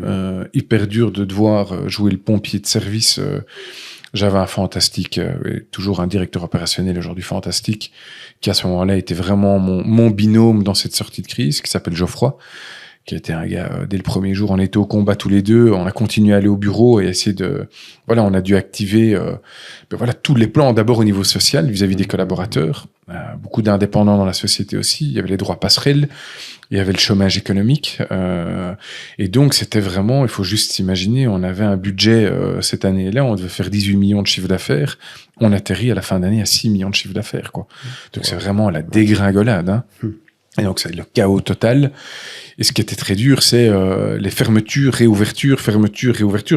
Hyper dur de devoir jouer le pompier de service. J'avais un fantastique, toujours un directeur opérationnel aujourd'hui fantastique, qui à ce moment-là était vraiment mon binôme dans cette sortie de crise, qui s'appelle Geoffroy, qui était un gars, dès le premier jour, on était au combat tous les deux, on a continué à aller au bureau et essayer on a dû activer, tous les plans, d'abord au niveau social, vis-à-vis des collaborateurs, beaucoup d'indépendants dans la société aussi, il y avait les droits passerelles, il y avait le chômage économique, et donc c'était vraiment, il faut juste s'imaginer, on avait un budget, cette année-là, on devait faire 18 millions de chiffre d'affaires, on atterrit à la fin d'année à 6 millions de chiffre d'affaires, quoi. Donc c'est vraiment la dégringolade, hein. Et donc, c'est le chaos total. Et ce qui était très dur, c'est les fermetures, réouvertures.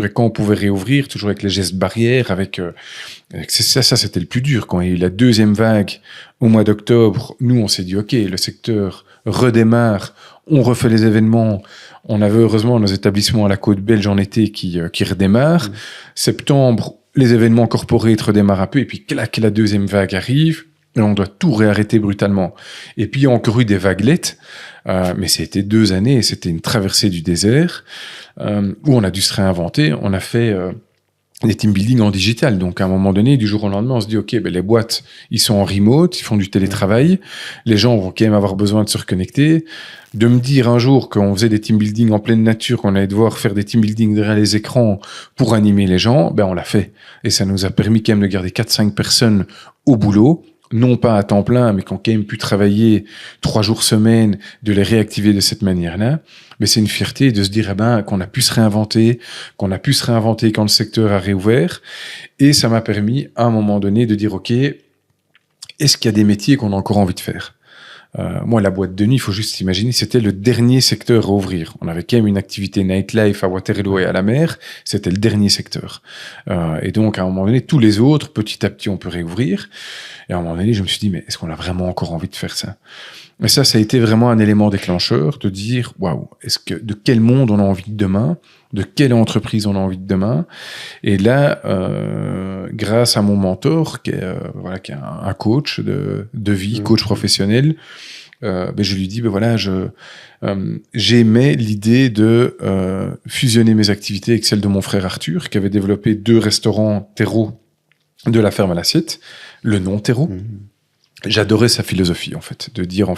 Et quand on pouvait réouvrir, toujours avec les gestes barrières, ça, c'était le plus dur. Quand il y a eu la 2e vague au mois d'octobre, nous, on s'est dit, OK, le secteur redémarre, on refait les événements. On avait heureusement nos établissements à la côte belge en été qui redémarrent. Septembre, les événements corporate redémarrent un peu et puis clac, la deuxième vague arrive et on doit tout réarrêter brutalement. Et puis il y a encore eu des vaguelettes, mais c'était 2 années et c'était une traversée du désert où on a dû se réinventer. On a fait des team building en digital. Donc, à un moment donné, du jour au lendemain, on se dit, OK, ben, les boîtes, ils sont en remote, ils font du télétravail. Les gens vont quand même avoir besoin de se reconnecter. De me dire un jour qu'on faisait des team building en pleine nature, qu'on allait devoir faire des team building derrière les écrans pour animer les gens, ben, on l'a fait. Et ça nous a permis quand même de garder 4-5 personnes au boulot. Non pas à temps plein, mais qui ont quand même pu travailler 3 jours semaine, de les réactiver de cette manière-là. Mais c'est une fierté de se dire qu'on a pu se réinventer, quand le secteur a réouvert. Et ça m'a permis, à un moment donné, de dire, OK, est-ce qu'il y a des métiers qu'on a encore envie de faire ? Moi, la boîte de nuit, il faut juste s'imaginer, c'était le dernier secteur à ouvrir. On avait quand même une activité nightlife à Waterloo et à la mer. C'était le dernier secteur. Et donc, à un moment donné, tous les autres, petit à petit, on peut réouvrir. Et à un moment donné, je me suis dit, mais est-ce qu'on a vraiment encore envie de faire ça ? Et ça a été vraiment un élément déclencheur de dire, waouh, de quel monde on a envie de demain ? De quelle entreprise on a envie de demain ? Et là, grâce à mon mentor, qui est un coach de vie, coach professionnel, je lui dis, j'aimais l'idée de fusionner mes activités avec celles de mon frère Arthur, qui avait développé 2 restaurants terreau de la ferme à l'assiette, le nom terreau. J'adorais sa philosophie, en fait, de dire,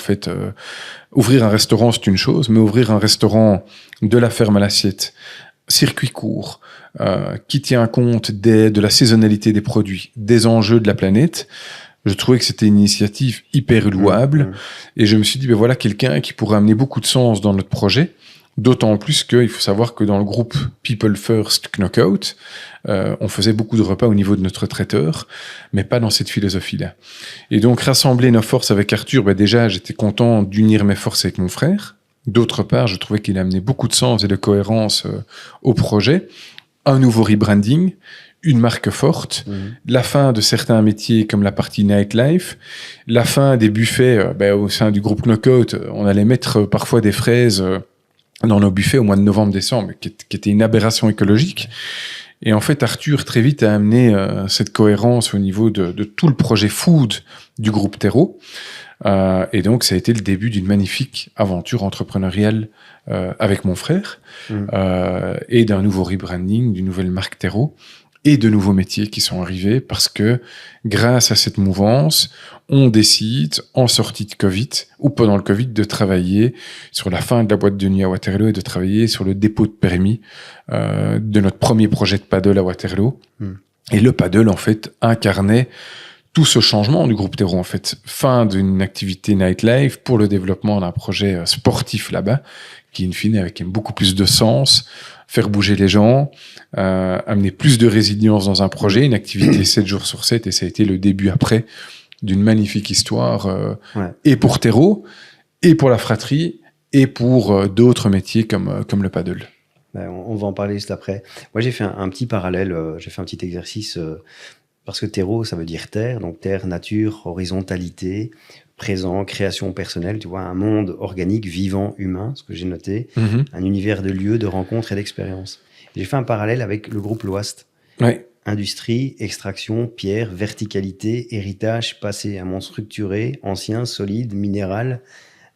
ouvrir un restaurant, c'est une chose, mais ouvrir un restaurant de la ferme à l'assiette, circuit court, qui tient compte de la saisonnalité des produits, des enjeux de la planète, je trouvais que c'était une initiative hyper louable. Et je me suis dit, quelqu'un qui pourrait amener beaucoup de sens dans notre projet. D'autant plus qu'il faut savoir que dans le groupe People First Knockout, on faisait beaucoup de repas au niveau de notre traiteur, mais pas dans cette philosophie-là. Et donc, rassembler nos forces avec Arthur, déjà, j'étais content d'unir mes forces avec mon frère. D'autre part, je trouvais qu'il amenait beaucoup de sens et de cohérence au projet. Un nouveau rebranding, une marque forte, la fin de certains métiers comme la partie nightlife, la fin des buffets au sein du groupe Knockout. On allait mettre parfois des fraises dans nos buffets au mois de novembre-décembre, qui était une aberration écologique. Et en fait, Arthur, très vite, a amené cette cohérence au niveau de tout le projet food du groupe Terreau. Et donc, ça a été le début d'une magnifique aventure entrepreneuriale avec mon frère et d'un nouveau rebranding, d'une nouvelle marque Terreau et de nouveaux métiers qui sont arrivés parce que grâce à cette mouvance, on décide, en sortie de Covid ou pendant le Covid, de travailler sur la fin de la boîte de nuit à Waterloo et de travailler sur le dépôt de permis de notre premier projet de paddle à Waterloo. Et le paddle, en fait, incarnait tout ce changement du groupe Terreau, en fait. Fin d'une activité nightlife pour le développement d'un projet sportif là-bas, qui, in fine, avec beaucoup plus de sens, faire bouger les gens, amener plus de résilience dans un projet, une activité 7 jours sur 7, et ça a été le début après d'une magnifique histoire, et pour Terreau, et pour la fratrie, et pour d'autres métiers comme le paddle. On va en parler juste après. Moi, j'ai fait un petit parallèle, j'ai fait un petit exercice, parce que terreau, ça veut dire terre, donc terre, nature, horizontalité, présent, création personnelle, tu vois, un monde organique, vivant, humain, ce que j'ai noté, un univers de lieux, de rencontres et d'expériences. J'ai fait un parallèle avec le groupe Loast. Ouais. Industrie, extraction, pierre, verticalité, héritage, passé, un monde structuré, ancien, solide, minéral,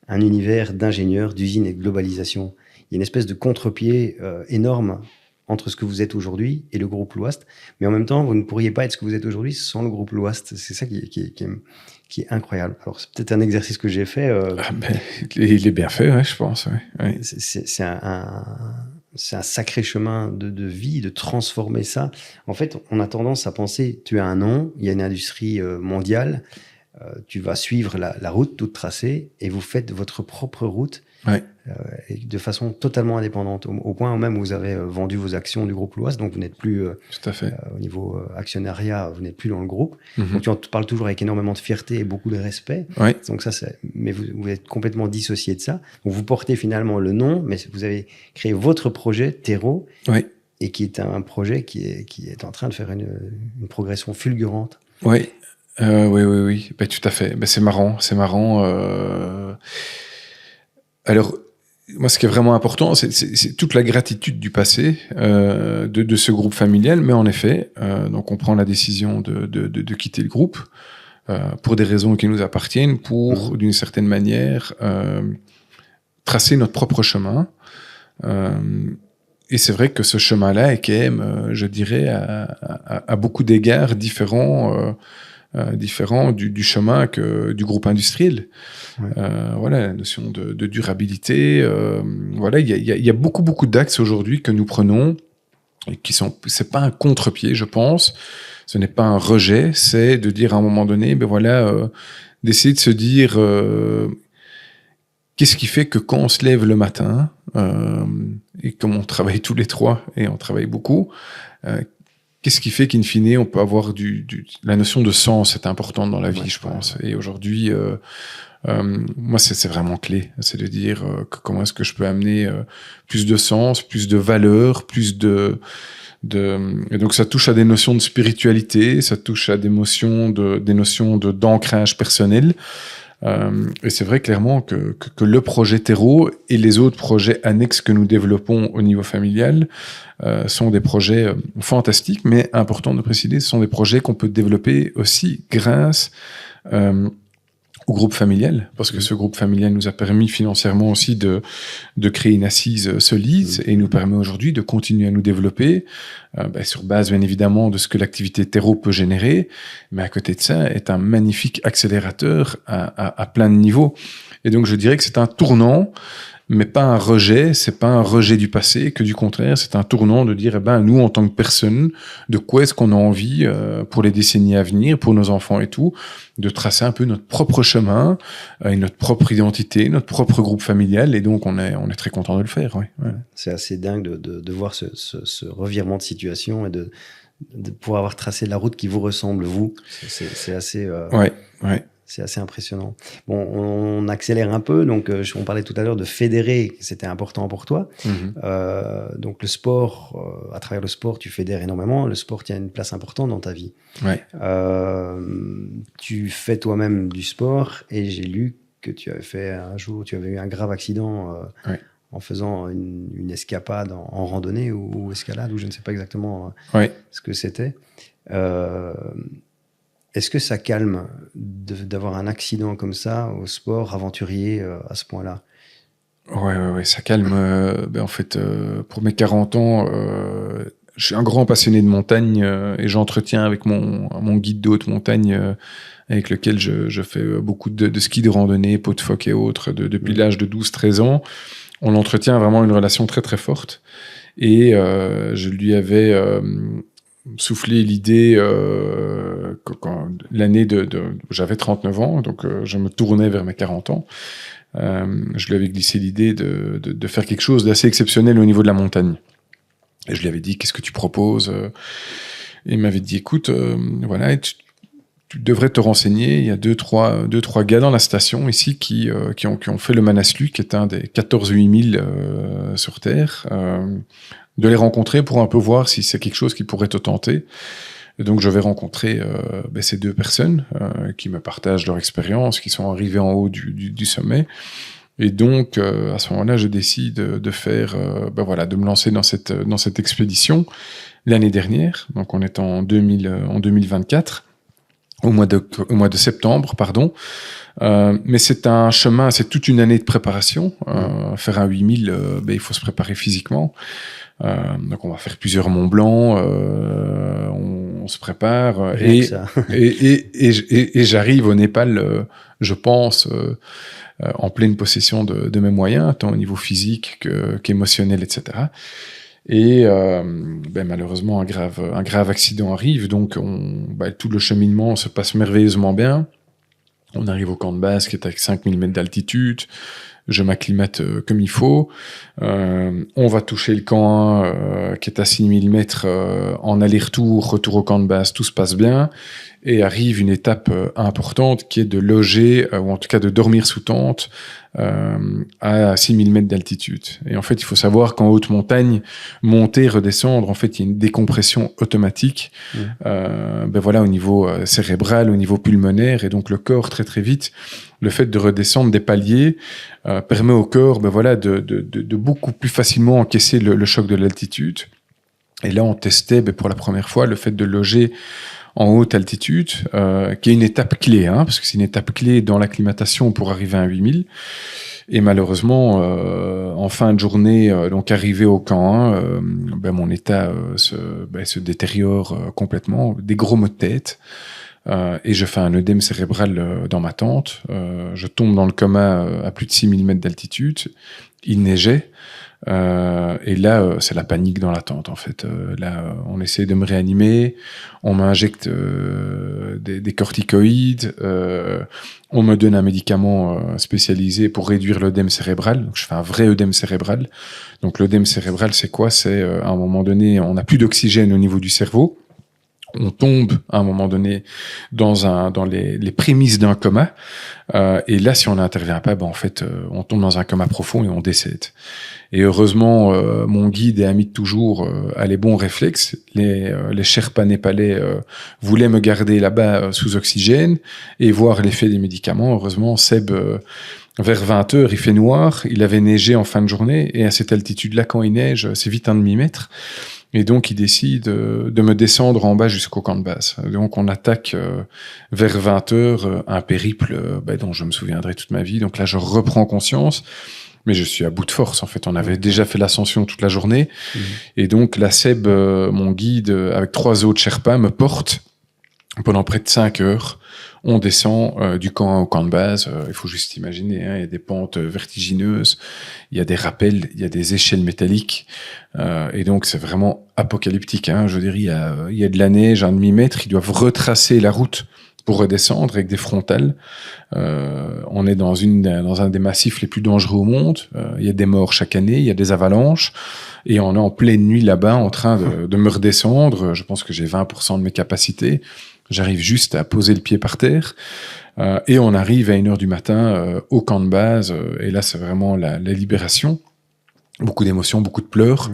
un univers d'ingénieurs, d'usines et de globalisation. Il y a une espèce de contre-pied énorme entre ce que vous êtes aujourd'hui et le groupe Loast. Mais en même temps, vous ne pourriez pas être ce que vous êtes aujourd'hui sans le groupe Loast. C'est ça qui est incroyable. Alors, c'est peut-être un exercice que j'ai fait. Il est bien fait, ouais, je pense. Ouais. C'est un sacré chemin de vie, de transformer ça. En fait, on a tendance à penser, tu as un nom, il y a une industrie mondiale, tu vas suivre la route toute tracée et vous faites votre propre route. Ouais. Et de façon totalement indépendante, au point où même vous avez vendu vos actions du groupe Loast, donc vous n'êtes plus tout à fait. Au niveau actionnariat, vous n'êtes plus dans le groupe. Donc tu en parles toujours avec énormément de fierté et beaucoup de respect. Ouais. Donc ça, mais vous êtes complètement dissocié de ça. Donc vous portez finalement le nom, mais vous avez créé votre projet Terreau, et qui est un projet qui est en train de faire une progression fulgurante. Oui. Tout à fait. C'est marrant. Alors, moi, ce qui est vraiment important, c'est toute la gratitude du passé de ce groupe familial. Mais en effet, donc on prend la décision de quitter le groupe pour des raisons qui nous appartiennent, pour, d'une certaine manière, tracer notre propre chemin. Et c'est vrai que ce chemin-là est quand même, je dirais, à beaucoup d'égards différent du chemin du groupe industriel. Ouais. Voilà, la notion de durabilité. Voilà, il y a beaucoup d'axes aujourd'hui que nous prenons et qui sont, c'est pas un contre-pied, je pense. Ce n'est pas un rejet, c'est de dire à un moment donné, ben voilà, d'essayer de se dire qu'est-ce qui fait que quand on se lève le matin, et comme on travaille tous les trois et on travaille beaucoup, qu'est-ce qui fait qu'in fine, on peut avoir la notion de sens est importante dans la vie, je pense. Et aujourd'hui, moi, c'est vraiment clé. C'est de dire comment est-ce que je peux amener plus de sens, plus de valeur, et donc ça touche à des notions de spiritualité, ça touche à des notions d'ancrage personnel. Et c'est vrai clairement que le projet terreau et les autres projets annexes que nous développons au niveau familial sont des projets fantastiques, mais important de préciser, ce sont des projets qu'on peut développer aussi grâce au groupe familial, parce que ce groupe familial nous a permis financièrement aussi de créer une assise solide et nous permet aujourd'hui de continuer à nous développer sur base bien évidemment de ce que l'activité terreau peut générer, mais à côté de ça est un magnifique accélérateur à plein de niveaux. Et donc je dirais que c'est un tournant, mais pas un rejet, c'est pas un rejet du passé, que du contraire, c'est un tournant de dire, nous, en tant que personne, de quoi est-ce qu'on a envie pour les décennies à venir, pour nos enfants et tout, de tracer un peu notre propre chemin, et notre propre identité, notre propre groupe familial, et donc on est très content de le faire. Ouais. C'est assez dingue de voir ce revirement de situation et de pouvoir avoir tracé la route qui vous ressemble, vous. C'est assez... Ouais. C'est assez impressionnant. Bon, on accélère un peu. Donc, on parlait tout à l'heure de fédérer, c'était important pour toi. Donc, le sport, à travers le sport, tu fédères énormément. Le sport tient une place importante dans ta vie. Ouais. Tu fais toi-même du sport et j'ai lu que tu avais fait un jour, tu avais eu un grave accident en faisant une escapade en randonnée ou escalade, ou je ne sais pas exactement ce que c'était. Est-ce que ça calme d'avoir un accident comme ça au sport aventurier à ce point-là? Ouais, ça calme. En fait, pour mes 40 ans, je suis un grand passionné de montagne et j'entretiens avec mon guide de haute montagne avec lequel je fais beaucoup de ski de randonnée, pot de phoque et autres depuis l'âge de 12-13 ans. On entretient vraiment une relation très très forte. Et je lui avais soufflé l'idée l'année j'avais 39 ans, donc je me tournais vers mes 40 ans. Je lui avais glissé l'idée de faire quelque chose d'assez exceptionnel au niveau de la montagne. Et je lui avais dit, qu'est-ce que tu proposes? Et il m'avait dit, écoute, voilà, tu devrais te renseigner. Il y a deux, trois gars dans la station ici qui ont fait le Manaslu, qui est un des 14 8000 sur Terre. De les rencontrer pour un peu voir si c'est quelque chose qui pourrait te tenter. Et donc, je vais rencontrer ces deux personnes qui me partagent leur expérience, qui sont arrivées en haut du sommet. Et donc, à ce moment-là, je décide de faire, de me lancer dans cette expédition l'année dernière. Donc, on est en 2024, au mois de septembre, pardon. Mais c'est un chemin, c'est toute une année de préparation. Faire un 8000, il faut se préparer physiquement. Donc on va faire plusieurs Mont Blanc, on se prépare et j'arrive au Népal, je pense, en pleine possession de mes moyens, tant au niveau physique qu'émotionnel, etc. Et malheureusement un grave accident arrive, donc tout le cheminement se passe merveilleusement bien. On arrive au camp de base qui est à 5000 mètres d'altitude. Je m'acclimate comme il faut. On va toucher le camp 1 qui est à 6000 mètres en aller-retour, retour au camp de base, tout se passe bien. et arrive une étape importante qui est de loger, ou en tout cas de dormir sous tente, à 6000 mètres d'altitude. Et en fait, il faut savoir qu'en haute montagne, monter, redescendre, en fait, il y a une décompression automatique, au niveau cérébral, au niveau pulmonaire, et donc le corps, très très vite, le fait de redescendre des paliers permet au corps de beaucoup plus facilement encaisser le choc de l'altitude. Et là, on testait pour la première fois le fait de loger en haute altitude, qui est une étape clé, parce que c'est une étape clé dans l'acclimatation pour arriver à 8000. Et malheureusement, en fin de journée, donc arrivé au camp 1, mon état se détériore complètement, des gros maux de tête, et je fais un œdème cérébral dans ma tente. Je tombe dans le coma à plus de 6000 mètres d'altitude. Il neigeait. Et là, c'est la panique dans la tente, en fait. Là, on essaie de me réanimer, on m'injecte des corticoïdes, on me donne un médicament spécialisé pour réduire l'œdème cérébral. Donc, je fais un vrai œdème cérébral. Donc, l'œdème cérébral, c'est quoi? C'est à un moment donné, on n'a plus d'oxygène au niveau du cerveau. On tombe à un moment donné dans les prémices d'un coma, et là, si on n'intervient pas, on tombe dans un coma profond et on décède. Et heureusement, mon guide et ami de toujours a les bons réflexes. Les Sherpas népalais voulaient me garder là-bas sous oxygène et voir l'effet des médicaments. Heureusement, Seb, vers 20h, il fait noir. Il avait neigé en fin de journée, et à cette altitude-là, quand il neige, c'est vite un demi-mètre. Et donc, il décide de me descendre en bas jusqu'au camp de base. Donc, on attaque vers 20h un périple dont je me souviendrai toute ma vie. Donc là, je reprends conscience, mais je suis à bout de force. En fait, on avait déjà fait l'ascension toute la journée. Et donc, là, Seb, mon guide, avec 3 autres Sherpas, me porte pendant près de 5 heures. On descend du camp 1 au camp de base. Il faut juste imaginer, il y a des pentes vertigineuses, il y a des rappels, il y a des échelles métalliques. Et donc, c'est vraiment apocalyptique. Je veux dire, il y a de la neige, un demi-mètre. Ils doivent retracer la route pour redescendre avec des frontales. On est dans un des massifs les plus dangereux au monde. Il y a des morts chaque année, il y a des avalanches. Et on est en pleine nuit là-bas en train de me redescendre. Je pense que j'ai 20% de mes capacités. J'arrive juste à poser le pied par terre. Et on arrive à 1h du matin au camp de base. Et là, c'est vraiment la libération. Beaucoup d'émotions, beaucoup de pleurs.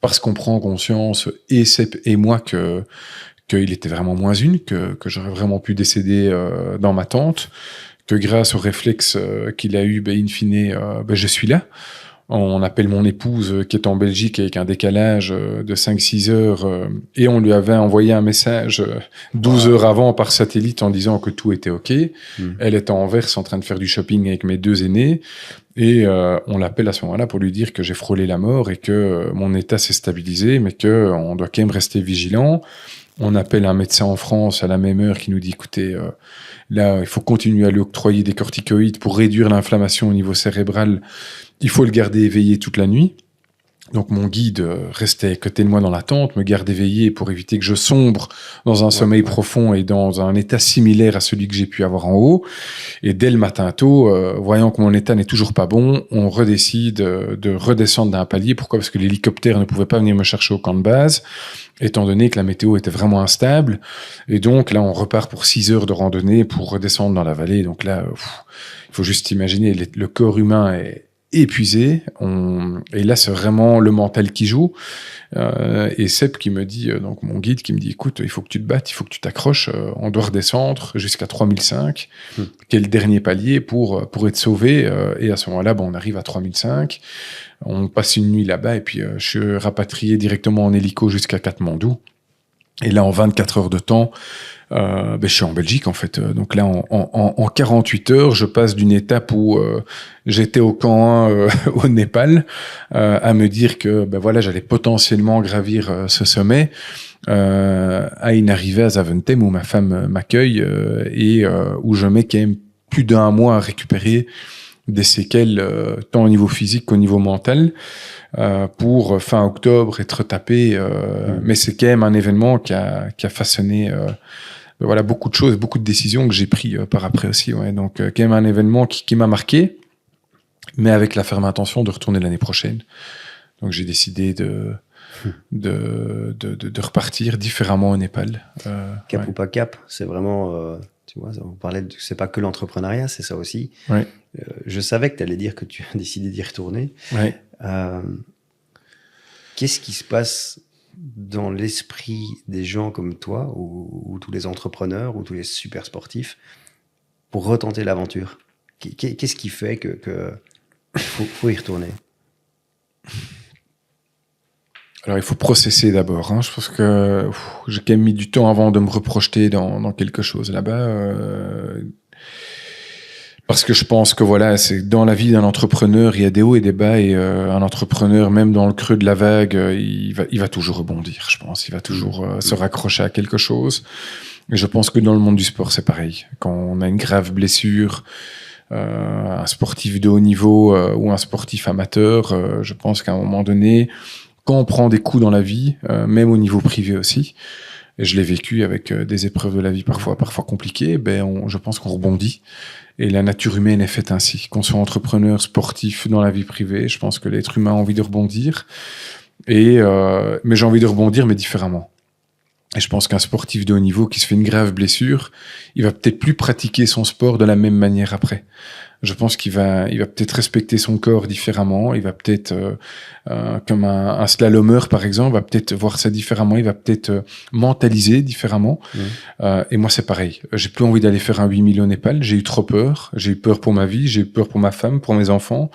Parce qu'on prend conscience, et Seb et moi, qu'il était vraiment moins une, que j'aurais vraiment pu décéder dans ma tente, que grâce au réflexe qu'il a eu, in fine, je suis là. On appelle mon épouse qui est en Belgique avec un décalage de 5-6 heures, et on lui avait envoyé un message 12 heures avant par satellite en disant que tout était OK. Elle était en Anvers en train de faire du shopping avec mes 2 aînés, et on l'appelle à ce moment-là pour lui dire que j'ai frôlé la mort et que mon état s'est stabilisé, mais que on doit quand même rester vigilant. On appelle un médecin en France à la même heure qui nous dit, écoutez, là, il faut continuer à lui octroyer des corticoïdes pour réduire l'inflammation au niveau cérébral. Il faut le garder éveillé toute la nuit. Donc mon guide restait à côté de moi dans la tente, me garde éveillé pour éviter que je sombre dans un sommeil profond et dans un état similaire à celui que j'ai pu avoir en haut. Et dès le matin tôt, voyant que mon état n'est toujours pas bon, on redécide de redescendre d'un palier. Pourquoi ? Parce que l'hélicoptère ne pouvait pas venir me chercher au camp de base, étant donné que la météo était vraiment instable. Et donc là, on repart pour 6 heures de randonnée pour redescendre dans la vallée. Donc là, il faut juste imaginer, le corps humain est épuisé, et là c'est vraiment le mental qui joue, et Seb qui me dit, donc mon guide qui me dit, écoute, il faut que tu te battes, il faut que tu t'accroches, on doit redescendre jusqu'à 3005, qui est le dernier palier pour être sauvé, et à ce moment-là, on arrive à 3005, on passe une nuit là-bas, et puis je suis rapatrié directement en hélico jusqu'à Katmandou, et là en 24 heures de temps, je suis en Belgique en fait. Donc là, en 48 heures, je passe d'une étape où j'étais au camp 1 au Népal à me dire que j'allais potentiellement gravir ce sommet, à une arrivée à Zaventem où ma femme m'accueille et où je mets quand même plus d'1 mois à récupérer des séquelles tant au niveau physique qu'au niveau mental, pour fin octobre être tapé. Mais c'est quand même un événement qui a façonné beaucoup de choses, beaucoup de décisions que j'ai prises par après aussi. Ouais. Donc quand même un événement qui m'a marqué, mais avec la ferme intention de retourner l'année prochaine. Donc j'ai décidé de repartir différemment au Népal. Cap ou pas cap, c'est vraiment, tu vois, on parlait c'est pas que l'entrepreneuriat, c'est ça aussi. Ouais. Je savais que tu allais dire que tu as décidé d'y retourner. Ouais. Qu'est-ce qui se passe dans l'esprit des gens comme toi, ou tous les entrepreneurs, ou tous les super sportifs, pour retenter l'aventure? Qu'est-ce qui fait que faut y retourner? Alors, il faut processer d'abord. Hein. Je pense que j'ai quand même mis du temps avant de me reprojeter dans quelque chose là-bas. Parce que je pense que voilà, c'est dans la vie d'un entrepreneur, il y a des hauts et des bas, et un entrepreneur, même dans le creux de la vague, il va toujours rebondir. Je pense, il va toujours se raccrocher à quelque chose. Et je pense que dans le monde du sport, c'est pareil. Quand on a une grave blessure, un sportif de haut niveau ou un sportif amateur, je pense qu'à un moment donné, quand on prend des coups dans la vie, même au niveau privé aussi, et je l'ai vécu avec des épreuves de la vie parfois compliquées, je pense qu'on rebondit. Et la nature humaine est faite ainsi. Qu'on soit entrepreneur, sportif, dans la vie privée, je pense que l'être humain a envie de rebondir. Mais j'ai envie de rebondir, mais différemment. Et je pense qu'un sportif de haut niveau qui se fait une grave blessure, il va peut-être plus pratiquer son sport de la même manière après. Je pense qu'il va peut-être respecter son corps différemment. Il va peut-être, comme un slalomeur par exemple, va peut-être voir ça différemment. Il va peut-être mentaliser différemment. Et moi, c'est pareil. J'ai plus envie d'aller faire un 8000 au Népal. J'ai eu trop peur. J'ai eu peur pour ma vie. J'ai eu peur pour ma femme, pour mes enfants.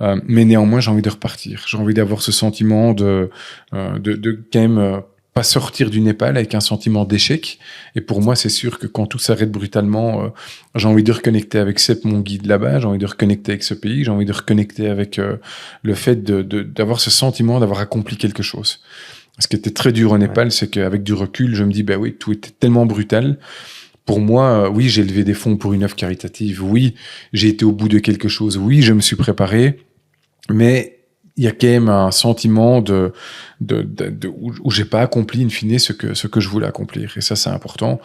Mais néanmoins, j'ai envie de repartir. J'ai envie d'avoir ce sentiment de quand même pas sortir du Népal avec un sentiment d'échec. Et pour moi, c'est sûr que quand tout s'arrête brutalement, j'ai envie de reconnecter avec Sepp, mon guide là-bas. J'ai envie de reconnecter avec ce pays. J'ai envie de reconnecter avec le fait d'avoir ce sentiment d'avoir accompli quelque chose. Ce qui était très dur au Népal, c'est qu'avec du recul, je me dis, oui, tout était tellement brutal. Pour moi, oui, j'ai levé des fonds pour une œuvre caritative. Oui, j'ai été au bout de quelque chose. Oui, je me suis préparé. Mais il y a quand même un sentiment où j'ai pas accompli in fine ce que je voulais accomplir. Et ça, c'est important.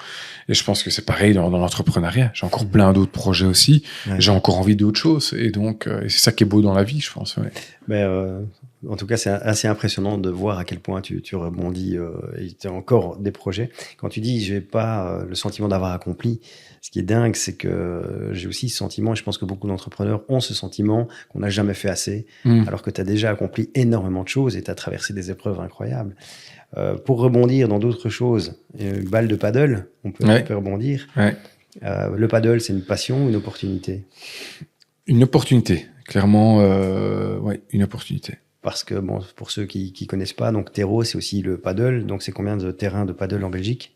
Et je pense que c'est pareil dans l'entrepreneuriat. J'ai encore plein d'autres projets aussi. Ouais. J'ai encore envie d'autres choses. Et donc, c'est ça qui est beau dans la vie, je pense. Ouais. Mais en tout cas, c'est assez impressionnant de voir à quel point tu rebondis et tu as encore des projets. Quand tu dis, j'ai pas le sentiment d'avoir accompli, ce qui est dingue, c'est que j'ai aussi ce sentiment, et je pense que beaucoup d'entrepreneurs ont ce sentiment qu'on n'a jamais fait assez, alors que tu as déjà accompli énormément de choses et tu as traversé des épreuves incroyables. Pour rebondir dans d'autres choses, une balle de paddle, on peut rebondir. Ouais. Le paddle, c'est une passion ou une opportunité? Une opportunité, clairement, une opportunité. Parce que, bon, pour ceux qui connaissent pas, donc Terreau, c'est aussi le paddle. Donc, c'est combien de terrains de paddle en Belgique?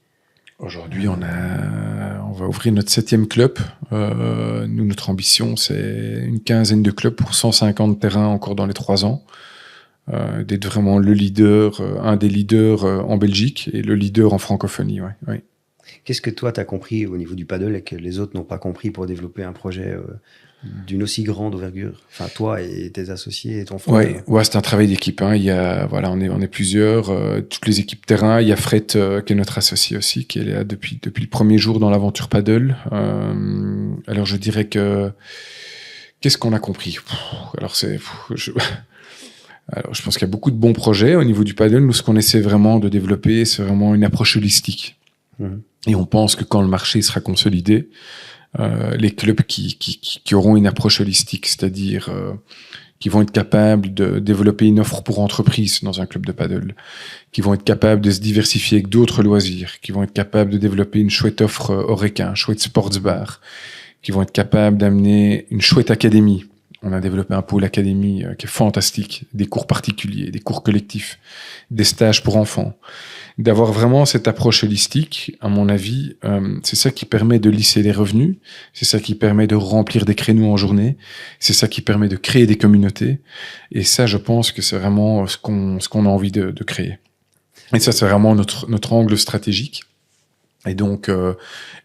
Aujourd'hui, on va ouvrir notre 7e club. Nous, notre ambition, c'est une quinzaine de clubs pour 150 terrains encore dans les 3 ans. D'être vraiment le leader, un des leaders en Belgique et le leader en francophonie. Ouais. Qu'est-ce que toi, tu as compris au niveau du paddle et que les autres n'ont pas compris pour développer un projet d'une aussi grande envergure? Enfin, toi et tes associés et ton frère. Ouais, c'est un travail d'équipe. Hein. On est plusieurs, toutes les équipes terrain. Il y a Fred, qui est notre associé aussi, qui est là depuis le premier jour dans l'aventure paddle. Alors, je dirais que qu'est-ce qu'on a compris? Alors, je pense qu'il y a beaucoup de bons projets au niveau du paddle. Nous, ce qu'on essaie vraiment de développer, c'est vraiment une approche holistique. Et on pense que quand le marché sera consolidé, les clubs qui auront une approche holistique, c'est-à-dire qui vont être capables de développer une offre pour entreprise dans un club de paddle, qui vont être capables de se diversifier avec d'autres loisirs, qui vont être capables de développer une chouette offre horeca, un chouette sports bar, qui vont être capables d'amener une chouette académie. On a développé un pôle académie qui est fantastique, des cours particuliers, des cours collectifs, des stages pour enfants. D'avoir vraiment cette approche holistique, à mon avis, c'est ça qui permet de lisser les revenus, c'est ça qui permet de remplir des créneaux en journée, c'est ça qui permet de créer des communautés. Et ça, je pense que c'est vraiment ce qu'on a envie de créer. Et ça, c'est vraiment notre angle stratégique. Et donc,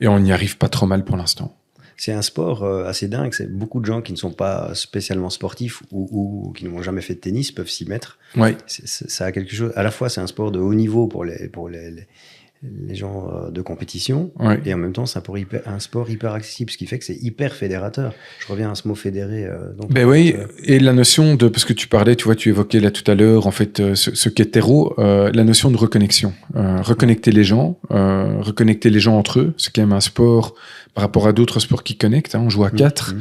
et on n'y arrive pas trop mal pour l'instant. C'est un sport assez dingue. C'est beaucoup de gens qui ne sont pas spécialement sportifs ou qui n'ont jamais fait de tennis peuvent s'y mettre. Ouais. Ça a quelque chose. À la fois, c'est un sport de haut niveau pour les les gens de compétition. Ouais. Et en même temps, c'est un sport hyper accessible, ce qui fait que c'est hyper fédérateur. Je reviens à ce mot fédéré. Ben oui, et la notion de, parce que tu parlais, tu vois, tu évoquais là tout à l'heure, en fait, ce qu'est Terreau, la notion de reconnexion. Reconnecter les gens entre eux. C'est quand même un sport par rapport à d'autres sports qui connectent. On joue à 4,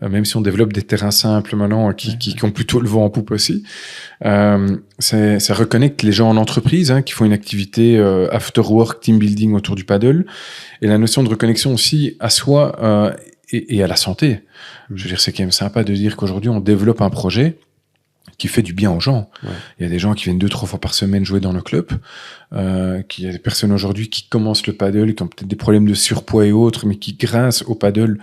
même si on développe des terrains simples maintenant qui ont plutôt le vent en poupe aussi. Ça reconnecte les gens en entreprise, qui font une activité after work, team building autour du paddle. Et la notion de reconnexion aussi à soi et à la santé. Je veux dire, c'est quand même sympa de dire qu'aujourd'hui, on développe un projet qui fait du bien aux gens. Ouais. Il y a des gens qui viennent 2-3 fois par semaine jouer dans le club. Il y a des personnes aujourd'hui qui commencent le paddle, qui ont peut-être des problèmes de surpoids et autres, mais qui, grâce au paddle,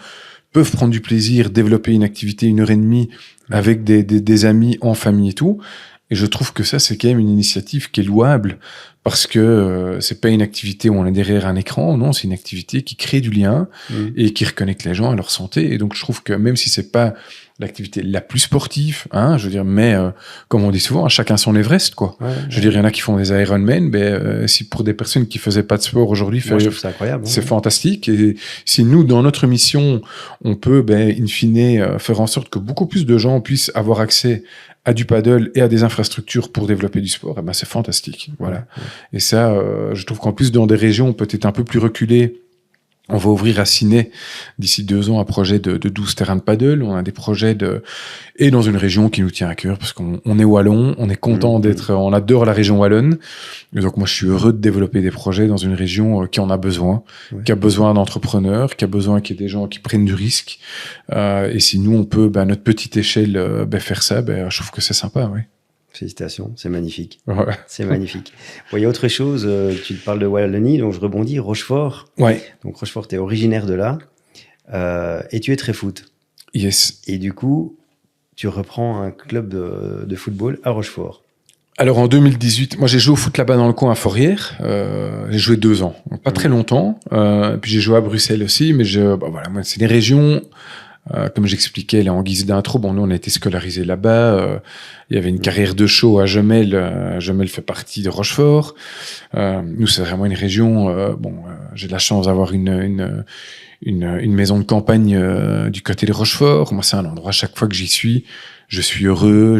peuvent prendre du plaisir, développer une activité 1h30 avec des amis, en famille et tout. Et je trouve que ça, c'est quand même une initiative qui est louable parce que c'est pas une activité où on est derrière un écran. Non, c'est une activité qui crée du lien et qui reconnecte les gens à leur santé. Et donc, je trouve que même si c'est pas l'activité la plus sportive, je veux dire, mais comme on dit souvent, chacun son Everest, quoi. Ouais, je veux dire, il y en a qui font des Ironman, si pour des personnes qui faisaient pas de sport aujourd'hui, je trouve ça incroyable. C'est fantastique. Et si nous, dans notre mission, on peut, in fine, faire en sorte que beaucoup plus de gens puissent avoir accès à du paddle et à des infrastructures pour développer du sport, c'est fantastique. Voilà. Ouais. Et ça, je trouve qu'en plus, dans des régions peut-être un peu plus reculées, on va ouvrir à Ciné d'ici 2 ans un projet de 12 terrains de paddle. On a des projets et dans une région qui nous tient à cœur parce qu'on est wallon, on est content on adore la région wallonne. Et donc moi, je suis heureux de développer des projets dans une région qui en a besoin, qui a besoin d'entrepreneurs, qui a besoin qu'il y ait des gens qui prennent du risque. Et si nous, on peut, à notre petite échelle, faire ça, je trouve que c'est sympa, oui. Félicitations, c'est magnifique. Ouais. C'est magnifique. Bon, il y a autre chose, tu parles de Wallonie, donc je rebondis, Rochefort. Ouais. Donc Rochefort, tu es originaire de là, et tu es très foot. Yes. Et du coup, tu reprends un club de football à Rochefort. Alors en 2018, moi j'ai joué au foot là-bas dans le coin à Fourrières. J'ai joué 2 ans, donc pas très longtemps. Puis j'ai joué à Bruxelles aussi, mais moi, c'est des régions... comme j'expliquais là en guise d'intro, nous on a été scolarisés là-bas. Il y avait une carrière de show à Jemelle. Jemelle fait partie de Rochefort. Nous c'est vraiment une région. J'ai de la chance d'avoir une maison de campagne du côté de Rochefort. Moi c'est un endroit, chaque fois que j'y suis, je suis heureux.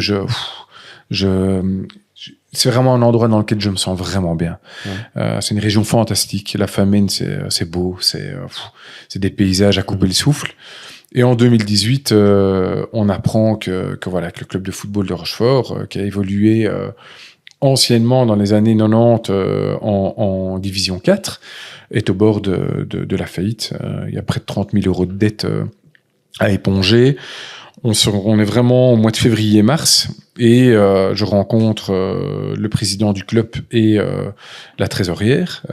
C'est vraiment un endroit dans lequel je me sens vraiment bien. Ouais. C'est une région fantastique. La Famenne, c'est beau. C'est des paysages à couper le souffle. Et en 2018, on apprend que le club de football de Rochefort, qui a évolué anciennement dans les années 90 en division 4, est au bord de la faillite. Il y a près de 30 000 € de dettes à éponger. On est vraiment au mois de février-mars et je rencontre le président du club et la trésorière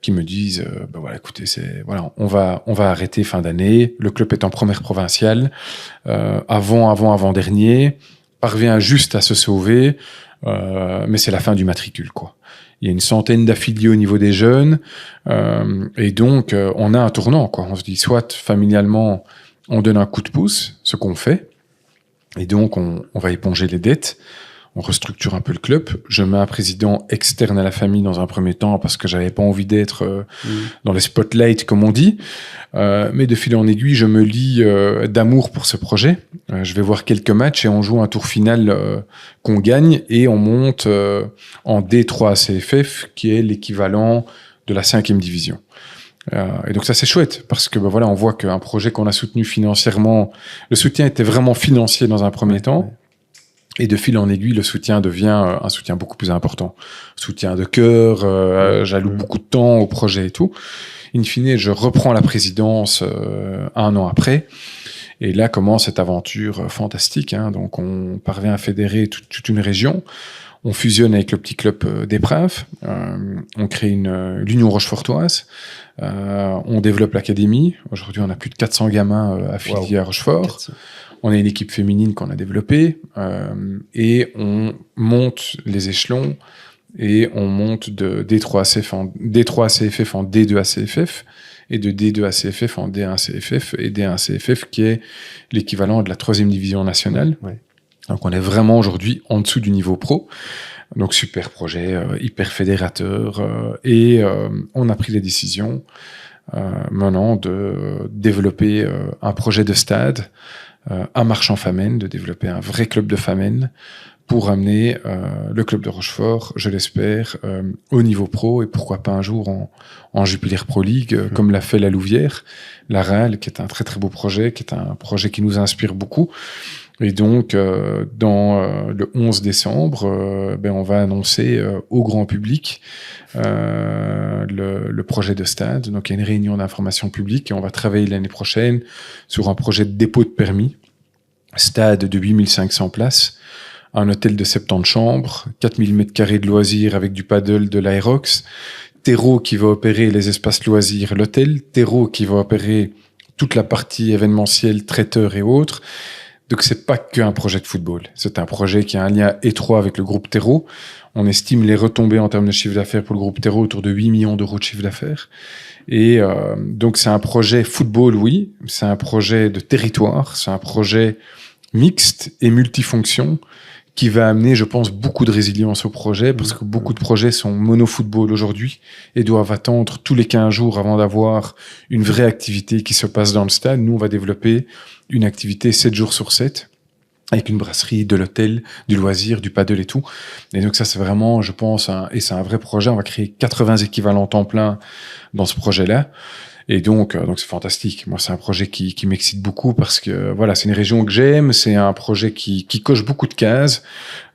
qui me disent écoutez, on va arrêter fin d'année. Le club est en première provinciale, avant dernier, parvient juste à se sauver, mais c'est la fin du matricule, quoi. Il y a une centaine d'affiliés au niveau des jeunes, et donc on a un tournant, quoi. On se dit soit familialement on donne un coup de pouce, ce qu'on fait, et donc on va éponger les dettes. On restructure un peu le club. Je mets un président externe à la famille dans un premier temps parce que j'avais pas envie d'être dans les spotlights, comme on dit. Mais de fil en aiguille, je me lie d'amour pour ce projet. Je vais voir quelques matchs et on joue un tour final qu'on gagne et on monte en D3 ACFF, qui est l'équivalent de la 5e division. Et donc ça c'est chouette parce que on voit qu'un projet qu'on a soutenu financièrement, le soutien était vraiment financier dans un premier temps. Et de fil en aiguille, le soutien devient un soutien beaucoup plus important. Soutien de cœur, j'alloue beaucoup de temps au projet et tout. In fine, je reprends la présidence 1 an après. Et là commence cette aventure fantastique. Donc on parvient à fédérer toute une région. On fusionne avec le petit club d'Épreuves. On crée l'Union Rochefortoise. On développe l'académie. Aujourd'hui, on a plus de 400 gamins affiliés à Rochefort. 400. On a une équipe féminine qu'on a développée et on monte les échelons et on monte de D3 ACFF en D2 ACFF et de D2 ACFF en D1 CFF et D1 CFF qui est l'équivalent de la 3e division nationale. Ouais. Donc on est vraiment aujourd'hui en dessous du niveau pro. Donc super projet, hyper fédérateur. Et on a pris les décisions maintenant de développer un projet de stade à Marche-en-Famenne, de développer un vrai club de Famenne pour amener le club de Rochefort, je l'espère, au niveau pro et pourquoi pas un jour en Jupiler Pro League, comme l'a fait la Louvière, la RAL, qui est un très très beau projet, qui est un projet qui nous inspire beaucoup. Et donc, le 11 décembre, on va annoncer au grand public le projet de stade. Donc, il y a une réunion d'information publique et on va travailler l'année prochaine sur un projet de dépôt de permis. Stade de 8500 places, un hôtel de 70 chambres, 4000 mètres carrés de loisirs avec du paddle, de l'aérox, Terreau qui va opérer les espaces loisirs, l'hôtel, Terreau qui va opérer toute la partie événementielle, traiteur et autres. Donc c'est pas qu'un projet de football, c'est un projet qui a un lien étroit avec le groupe Terreau. On estime les retombées en termes de chiffre d'affaires pour le groupe Terreau autour de 8 millions d'euros de chiffre d'affaires. Et donc c'est un projet football, oui, c'est un projet de territoire, c'est un projet mixte et multifonction qui va amener, je pense, beaucoup de résilience au projet, parce que beaucoup de projets sont mono-football aujourd'hui et doivent attendre tous les 15 jours avant d'avoir une vraie activité qui se passe dans le stade. Nous, on va développer une activité 7 jours sur 7, avec une brasserie, de l'hôtel, du loisir, du paddle et tout. Et donc ça, c'est vraiment, je pense, et c'est un vrai projet. On va créer 80 équivalents temps plein dans ce projet-là. Et donc c'est fantastique. Moi, c'est un projet qui m'excite beaucoup parce que voilà, c'est une région que j'aime. C'est un projet qui coche beaucoup de cases.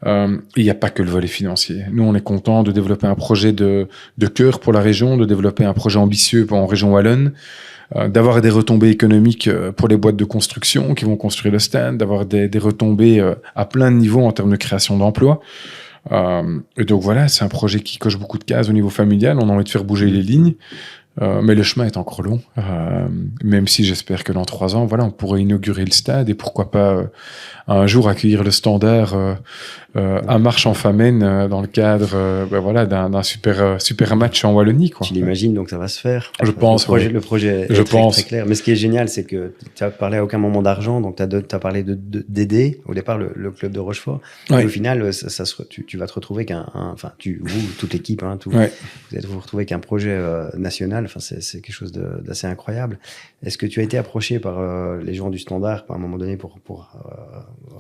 Il n'y a pas que le volet financier. Nous, on est content de développer un projet de cœur pour la région, de développer un projet ambitieux en région wallonne, d'avoir des retombées économiques pour les boîtes de construction qui vont construire le stade, d'avoir des retombées à plein de niveaux en termes de création d'emplois. Et donc voilà, c'est un projet qui coche beaucoup de cases au niveau familial. On a envie de faire bouger les lignes. Mais le chemin est encore long, même si j'espère que dans 3 ans, voilà, on pourrait inaugurer le stade et pourquoi pas un jour accueillir le Standard à Marche-en-Famenne dans le cadre voilà, d'un super match en Wallonie, quoi. Tu l'imagines, donc ça va se faire. Je pense, le projet est très clair. Mais ce qui est génial, c'est que tu as parlé à aucun moment d'argent, donc tu as parlé d'aider au départ le club de Rochefort. Ouais. Et au final, tu vas te retrouver vous, toute l'équipe, hein, vous allez vous retrouver qu'un projet national. Enfin, c'est quelque chose d'assez incroyable. Est-ce que tu as été approché par les gens du Standard à un moment donné pour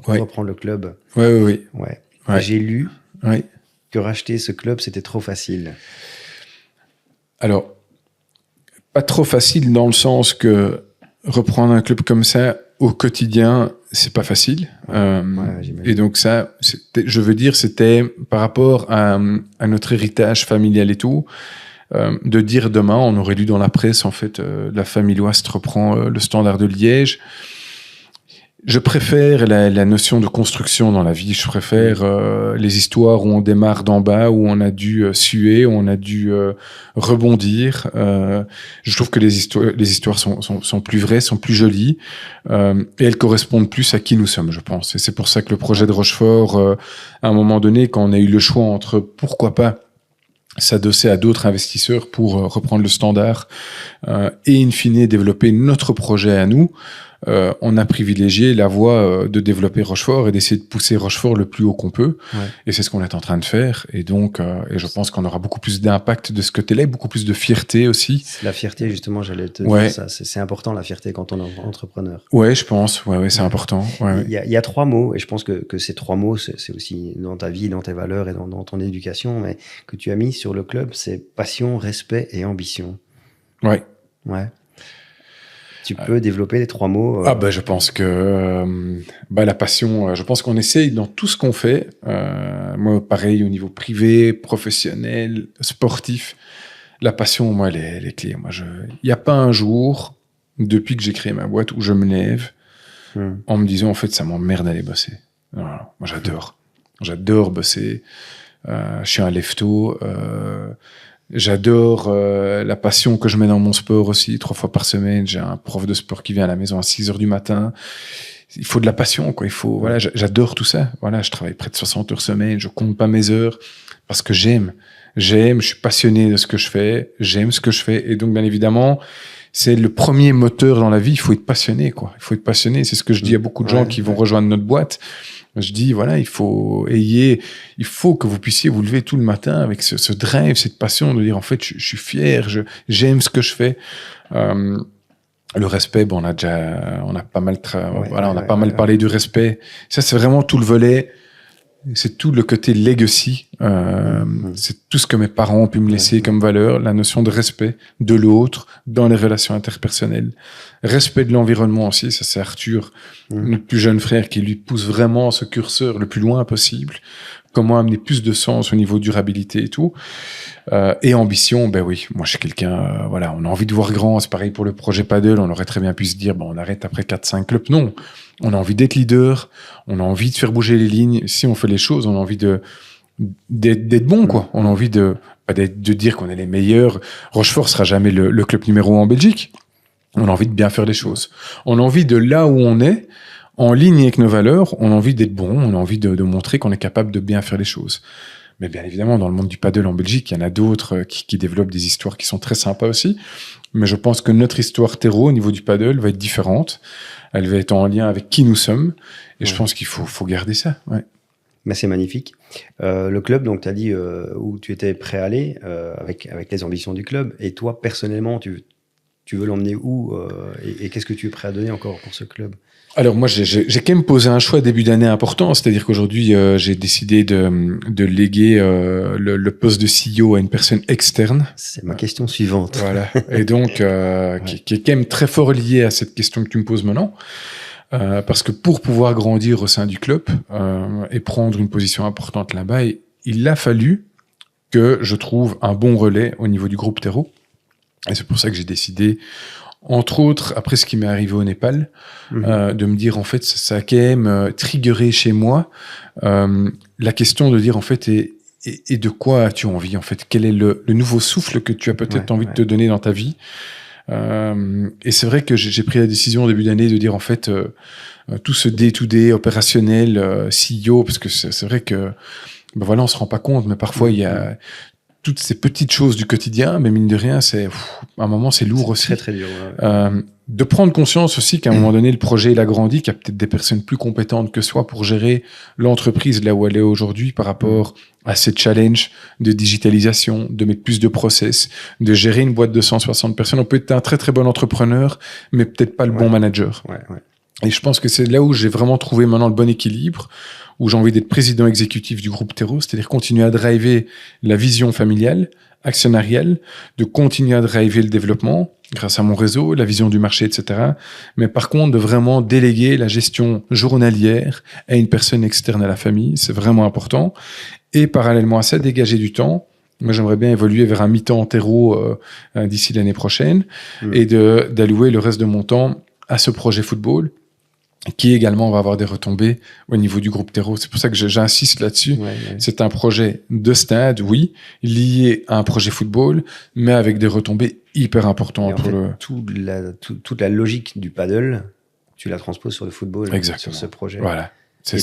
reprendre le club? Oui. Ouais. Ouais. J'ai lu Ouais. que racheter ce club, c'était trop facile. Alors, pas trop facile dans le sens que reprendre un club comme ça au quotidien, c'est pas facile. Et donc ça, je veux dire, c'était par rapport à notre héritage familial et tout, de dire demain, on aurait lu dans la presse, en fait, la famille Loist reprend le Standard de Liège. Je préfère la notion de construction dans la vie. Je préfère les histoires où on démarre d'en bas, où on a dû suer, où on a dû rebondir. Je trouve que les histoires sont plus vraies, sont plus jolies, et elles correspondent plus à qui nous sommes, je pense. Et c'est pour ça que le projet de Rochefort, à un moment donné, quand on a eu le choix entre pourquoi pas s'adosser à d'autres investisseurs pour reprendre le Standard et in fine développer notre projet à nous, on a privilégié la voie de développer Rochefort et d'essayer de pousser Rochefort le plus haut qu'on peut. Ouais. Et c'est ce qu'on est en train de faire. Et donc, et je pense qu'on aura beaucoup plus d'impact de ce côté-là, beaucoup plus de fierté aussi. La fierté, justement, j'allais te dire ça. C'est important, la fierté, quand on est entrepreneur. Ouais, je pense. Ouais, c'est important. Il y a 3 mots, et je pense que ces 3 mots, c'est aussi dans ta vie, dans tes valeurs et dans ton éducation, mais que tu as mis sur le club, c'est passion, respect et ambition. Ouais. Tu peux développer les 3 mots. Je pense que la passion, je pense qu'on essaye dans tout ce qu'on fait. Moi, pareil, au niveau privé, professionnel, sportif, la passion, moi, elle est clé. Moi, il n'y a pas un jour, depuis que j'ai créé ma boîte, où je me lève en me disant, en fait, ça m'emmerde d'aller bosser. Non, moi, j'adore. J'adore bosser. Je suis un lève-tôt. J'adore la passion que je mets dans mon sport aussi. 3 fois par semaine, j'ai un prof de sport qui vient à la maison à 6h du matin. Il faut de la passion, quoi. Voilà, j'adore tout ça. Voilà, je travaille près de 60 heures semaine. Je compte pas mes heures parce que j'aime. Je suis passionné de ce que je fais. J'aime ce que je fais. Et donc, bien évidemment, c'est le premier moteur dans la vie. Il faut être passionné, quoi. Il faut être passionné. C'est ce que je dis à beaucoup de gens qui vont rejoindre notre boîte. Je dis, voilà, il faut que vous puissiez vous lever tout le matin avec ce drive, cette passion de dire, en fait, je suis fier, j'aime ce que je fais. Le respect, bon, on a pas mal, parlé du respect. Ça, c'est vraiment tout le volet. C'est tout le côté legacy. C'est tout ce que mes parents ont pu me laisser comme valeur, la notion de respect de l'autre dans les relations interpersonnelles. Respect de l'environnement aussi, ça c'est Arthur, notre plus jeune frère, qui lui pousse vraiment ce curseur le plus loin possible. Comment amener plus de sens au niveau durabilité et tout. Et ambition, ben oui, moi je suis quelqu'un, voilà, on a envie de voir grand, c'est pareil pour le projet Paddle, on aurait très bien pu se dire, bon, on arrête après 4-5 clubs. Non, on a envie d'être leader, on a envie de faire bouger les lignes. Si on fait les choses, on a envie d'être bon, quoi. On a envie de dire qu'on est les meilleurs. Rochefort sera jamais le club numéro 1 en Belgique. On a envie de bien faire les choses. On a envie de là où on est, en ligne avec nos valeurs, on a envie d'être bon, on a envie de montrer qu'on est capable de bien faire les choses. Mais bien évidemment, dans le monde du paddle en Belgique, il y en a d'autres qui développent des histoires qui sont très sympas aussi. Mais je pense que notre histoire terreau au niveau du paddle va être différente. Elle va être en lien avec qui nous sommes. Et je pense qu'il faut garder ça. Ouais. Mais c'est magnifique. Le club, donc tu as dit où tu étais prêt à aller avec les ambitions du club. Et toi, personnellement, tu veux l'emmener où et qu'est-ce que tu es prêt à donner encore pour ce club? Alors moi, j'ai quand même posé un choix début d'année important, c'est-à-dire qu'aujourd'hui, j'ai décidé de léguer le poste de CEO à une personne externe. C'est ma question suivante. Voilà. Et donc, qui est quand même très fort lié à cette question que tu me poses maintenant. Parce que pour pouvoir grandir au sein du club et prendre une position importante là-bas, il a fallu que je trouve un bon relais au niveau du groupe Terreau. Et c'est pour ça que j'ai décidé, entre autres, après ce qui m'est arrivé au Népal, de me dire, en fait, ça a quand même triggeré chez moi la question de dire, en fait, et de quoi as-tu envie, en fait? Quel est le nouveau souffle que tu as peut-être envie de te donner dans ta vie? Et c'est vrai que j'ai pris la décision au début d'année de dire, en fait, tout ce day-to-day opérationnel, CEO, parce que c'est vrai que, ben voilà, on se rend pas compte, mais parfois, il y a toutes ces petites choses du quotidien, mais mine de rien, à un moment, c'est lourd aussi. Très, très dur. Ouais. De prendre conscience aussi qu'à un moment donné, le projet, il a grandi, qu'il y a peut-être des personnes plus compétentes que soi pour gérer l'entreprise là où elle est aujourd'hui par rapport à ces challenges de digitalisation, de mettre plus de process, de gérer une boîte de 160 personnes. On peut être un très, très bon entrepreneur, mais peut-être pas le bon manager. Ouais. Et je pense que c'est là où j'ai vraiment trouvé maintenant le bon équilibre, où j'ai envie d'être président exécutif du groupe Terreau, c'est-à-dire continuer à driver la vision familiale, actionnariale, de continuer à driver le développement grâce à mon réseau, la vision du marché, etc. Mais par contre, de vraiment déléguer la gestion journalière à une personne externe à la famille, c'est vraiment important. Et parallèlement à ça, dégager du temps. Moi, j'aimerais bien évoluer vers un mi-temps Terreau d'ici l'année prochaine et d'allouer le reste de mon temps à ce projet football, qui également va avoir des retombées au niveau du groupe Terreau. C'est pour ça que j'insiste là-dessus. Ouais. C'est un projet de stade, oui, lié à un projet football, mais avec des retombées hyper importantes. Toute la logique du paddle, tu la transposes sur le football. Exactement. Sur ce projet. Voilà. Tout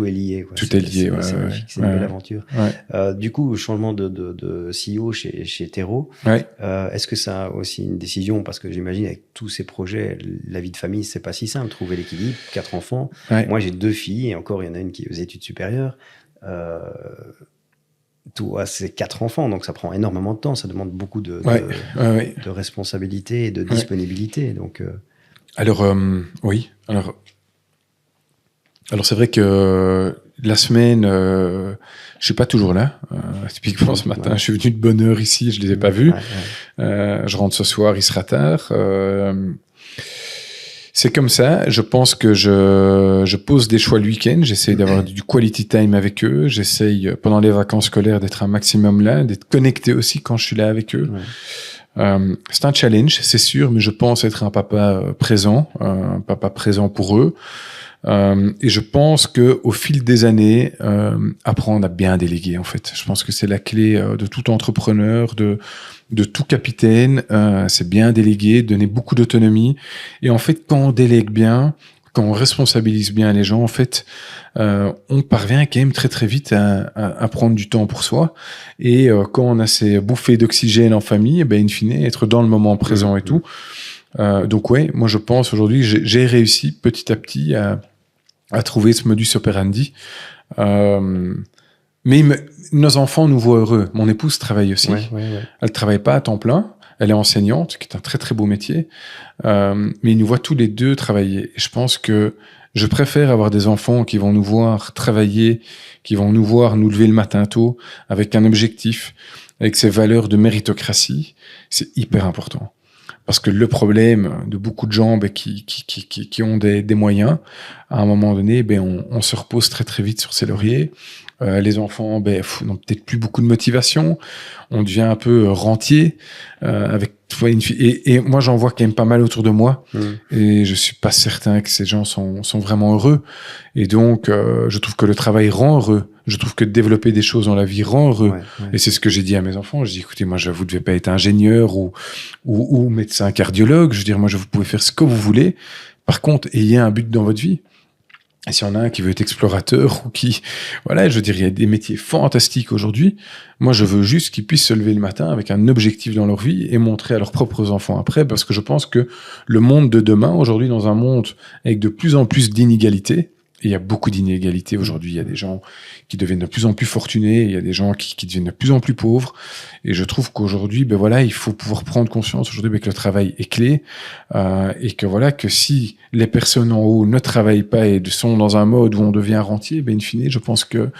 est lié. Quoi. Tout est lié. C'est magnifique, c'est une belle aventure. Ouais. Du coup, changement de CEO chez Terreau. Ouais. Est-ce que ça a aussi une décision? Parce que j'imagine avec tous ces projets, la vie de famille, c'est pas si simple. Trouver l'équilibre, 4 enfants. Ouais. Moi, j'ai 2 filles et encore, il y en a une qui est aux études supérieures. Toi, c'est 4 enfants, donc ça prend énormément de temps. Ça demande beaucoup de responsabilité et de disponibilité. Donc, Alors, oui. Alors c'est vrai que la semaine, je suis pas toujours là. Typiquement ce matin, je suis venu de bonne heure ici, je les ai pas vus. Je rentre ce soir, il sera tard. C'est comme ça. Je pense que je pose des choix le week-end. J'essaye d'avoir du quality time avec eux. J'essaye pendant les vacances scolaires d'être un maximum là, d'être connecté aussi quand je suis là avec eux. C'est un challenge, c'est sûr, mais je pense être un papa présent pour eux. Et je pense que au fil des années, apprendre à bien déléguer, en fait. Je pense que c'est la clé de tout entrepreneur, de tout capitaine. C'est bien déléguer, donner beaucoup d'autonomie. Et en fait, quand on délègue bien, quand on responsabilise bien les gens, en fait, on parvient quand même très très vite à prendre du temps pour soi. Et quand on a ces bouffées d'oxygène en famille, eh ben, in fine, être dans le moment présent et tout. Donc ouais, moi je pense aujourd'hui, j'ai réussi petit à petit à trouver ce modus operandi. Mais nos enfants nous voient heureux. Mon épouse travaille aussi. Elle travaille pas à temps plein. Elle est enseignante, qui est un très très beau métier. Mais ils nous voient tous les deux travailler. Et je pense que je préfère avoir des enfants qui vont nous voir travailler, qui vont nous voir nous lever le matin tôt, avec un objectif, avec ces valeurs de méritocratie. C'est hyper important. Parce que le problème de beaucoup de gens qui ont des moyens, à un moment donné, on se repose très très vite sur ses lauriers. Les enfants n'ont peut-être plus beaucoup de motivation. On devient un peu rentier avec une fille. Et moi, j'en vois quand même pas mal autour de moi. Et je suis pas certain que ces gens sont vraiment heureux. Et donc, je trouve que le travail rend heureux. Je trouve que développer des choses dans la vie rend heureux. Et c'est ce que j'ai dit à mes enfants. Je dis, écoutez, moi, vous devez pas être ingénieur ou médecin cardiologue. Je veux dire, moi, vous pouvez faire ce que vous voulez. Par contre, ayez un but dans votre vie. Et s'il y en a un qui veut être explorateur ou qui, voilà, je veux dire, il y a des métiers fantastiques aujourd'hui. Moi, je veux juste qu'ils puissent se lever le matin avec un objectif dans leur vie et montrer à leurs propres enfants après, parce que je pense que le monde de demain, aujourd'hui, dans un monde avec de plus en plus d'inégalités, et il y a beaucoup d'inégalités aujourd'hui. Il y a des gens qui deviennent de plus en plus fortunés, il y a des gens qui deviennent de plus en plus pauvres. Et je trouve qu'aujourd'hui, il faut pouvoir prendre conscience aujourd'hui que le travail est clé, et que si les personnes en haut ne travaillent pas et sont dans un mode où on devient rentier, in fine, je pense que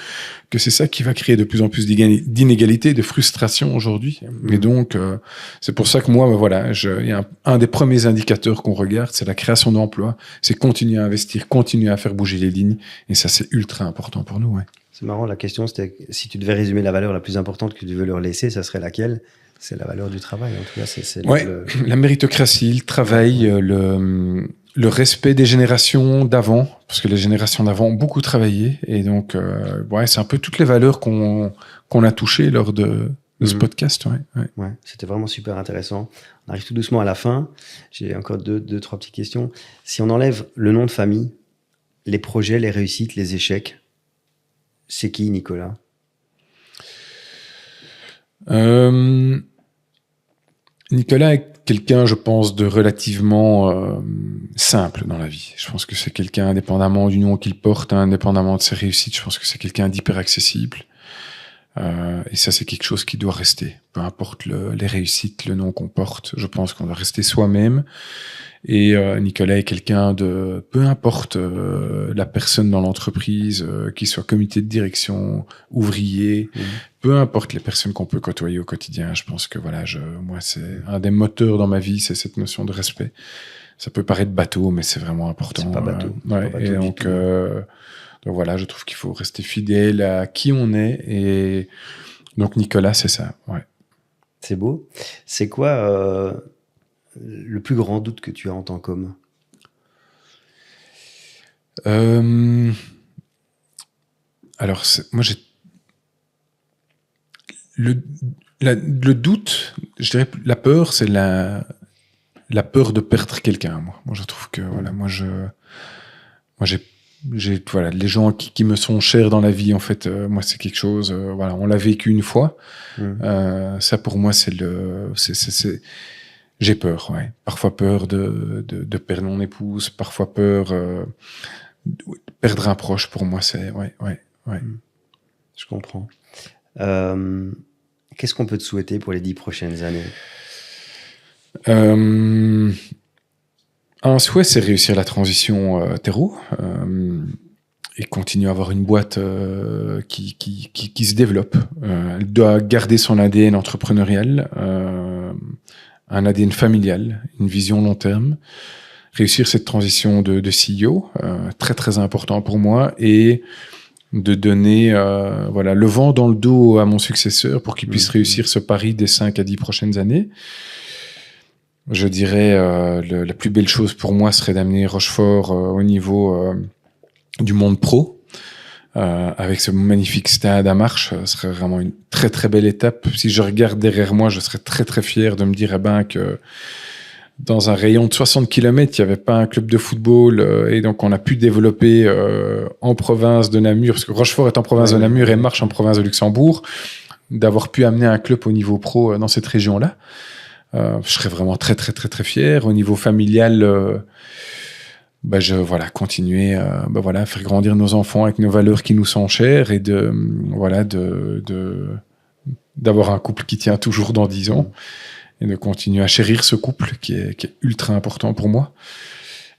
c'est ça qui va créer de plus en plus d'inégalités, de frustration aujourd'hui. Et donc, c'est pour ça que moi, il y a un des premiers indicateurs qu'on regarde, c'est la création d'emplois, c'est continuer à investir, continuer à faire bouger les lignes. Et ça, c'est ultra important pour nous, ouais. C'est marrant, la question, c'était si tu devais résumer la valeur la plus importante que tu veux leur laisser, ça serait laquelle? C'est la valeur du travail, en tout cas. La méritocratie, le travail, le respect des générations d'avant, parce que les générations d'avant ont beaucoup travaillé. Et donc, c'est un peu toutes les valeurs qu'on a touchées lors de ce podcast. Ouais, c'était vraiment super intéressant. On arrive tout doucement à la fin. J'ai encore deux, trois petites questions. Si on enlève le nom de famille, les projets, les réussites, les échecs, c'est qui, Nicolas? Nicolas est quelqu'un, je pense, de relativement simple dans la vie. Je pense que c'est quelqu'un, indépendamment du nom qu'il porte, indépendamment de ses réussites, je pense que c'est quelqu'un d'hyper accessible. Et ça, c'est quelque chose qui doit rester. Peu importe les réussites, le nom qu'on porte, je pense qu'on doit rester soi-même. Et Nicolas est quelqu'un de, peu importe la personne dans l'entreprise, qu'il soit comité de direction, ouvrier, peu importe les personnes qu'on peut côtoyer au quotidien, je pense que moi, c'est un des moteurs dans ma vie, c'est cette notion de respect. Ça peut paraître bateau, mais c'est vraiment important. C'est pas bateau. Et donc voilà, je trouve qu'il faut rester fidèle à qui on est. Et donc Nicolas, c'est ça. Ouais. C'est beau. C'est quoi le plus grand doute que tu as en tant qu'homme? Alors, moi, j'ai le doute, je dirais, la peur, c'est la peur de perdre quelqu'un. Moi, je trouve que j'ai les gens qui me sont chers dans la vie, en fait, moi, c'est quelque chose, on l'a vécu une fois. Ça, pour moi, j'ai peur, ouais. Parfois peur de perdre mon épouse, parfois peur de perdre un proche. Pour moi, c'est ouais. Je comprends. Qu'est-ce qu'on peut te souhaiter pour les 10 prochaines années? Un souhait, c'est réussir la transition terreau et continuer à avoir une boîte qui se développe. Elle doit garder son ADN entrepreneurial, un ADN familial, une vision long terme. Réussir cette transition de CEO, très très important pour moi, et de donner le vent dans le dos à mon successeur pour qu'il puisse réussir ce pari des 5 à 10 prochaines années. Je dirais la plus belle chose pour moi serait d'amener Rochefort au niveau du monde pro, avec ce magnifique stade à Marche. Ce serait vraiment une très très belle étape. Si je regarde derrière moi, je serais très très fier de me dire que dans un rayon de 60 km, il n'y avait pas un club de football. Et donc, on a pu développer en province de Namur, parce que Rochefort est en province de Namur et Marche en province de Luxembourg, d'avoir pu amener un club au niveau pro dans cette région-là. Je serais vraiment très, très, très, très fier. Au niveau familial, continuer à faire grandir nos enfants avec nos valeurs qui nous sont chères et d'avoir un couple qui tient toujours dans 10 ans et de continuer à chérir ce couple qui est ultra important pour moi.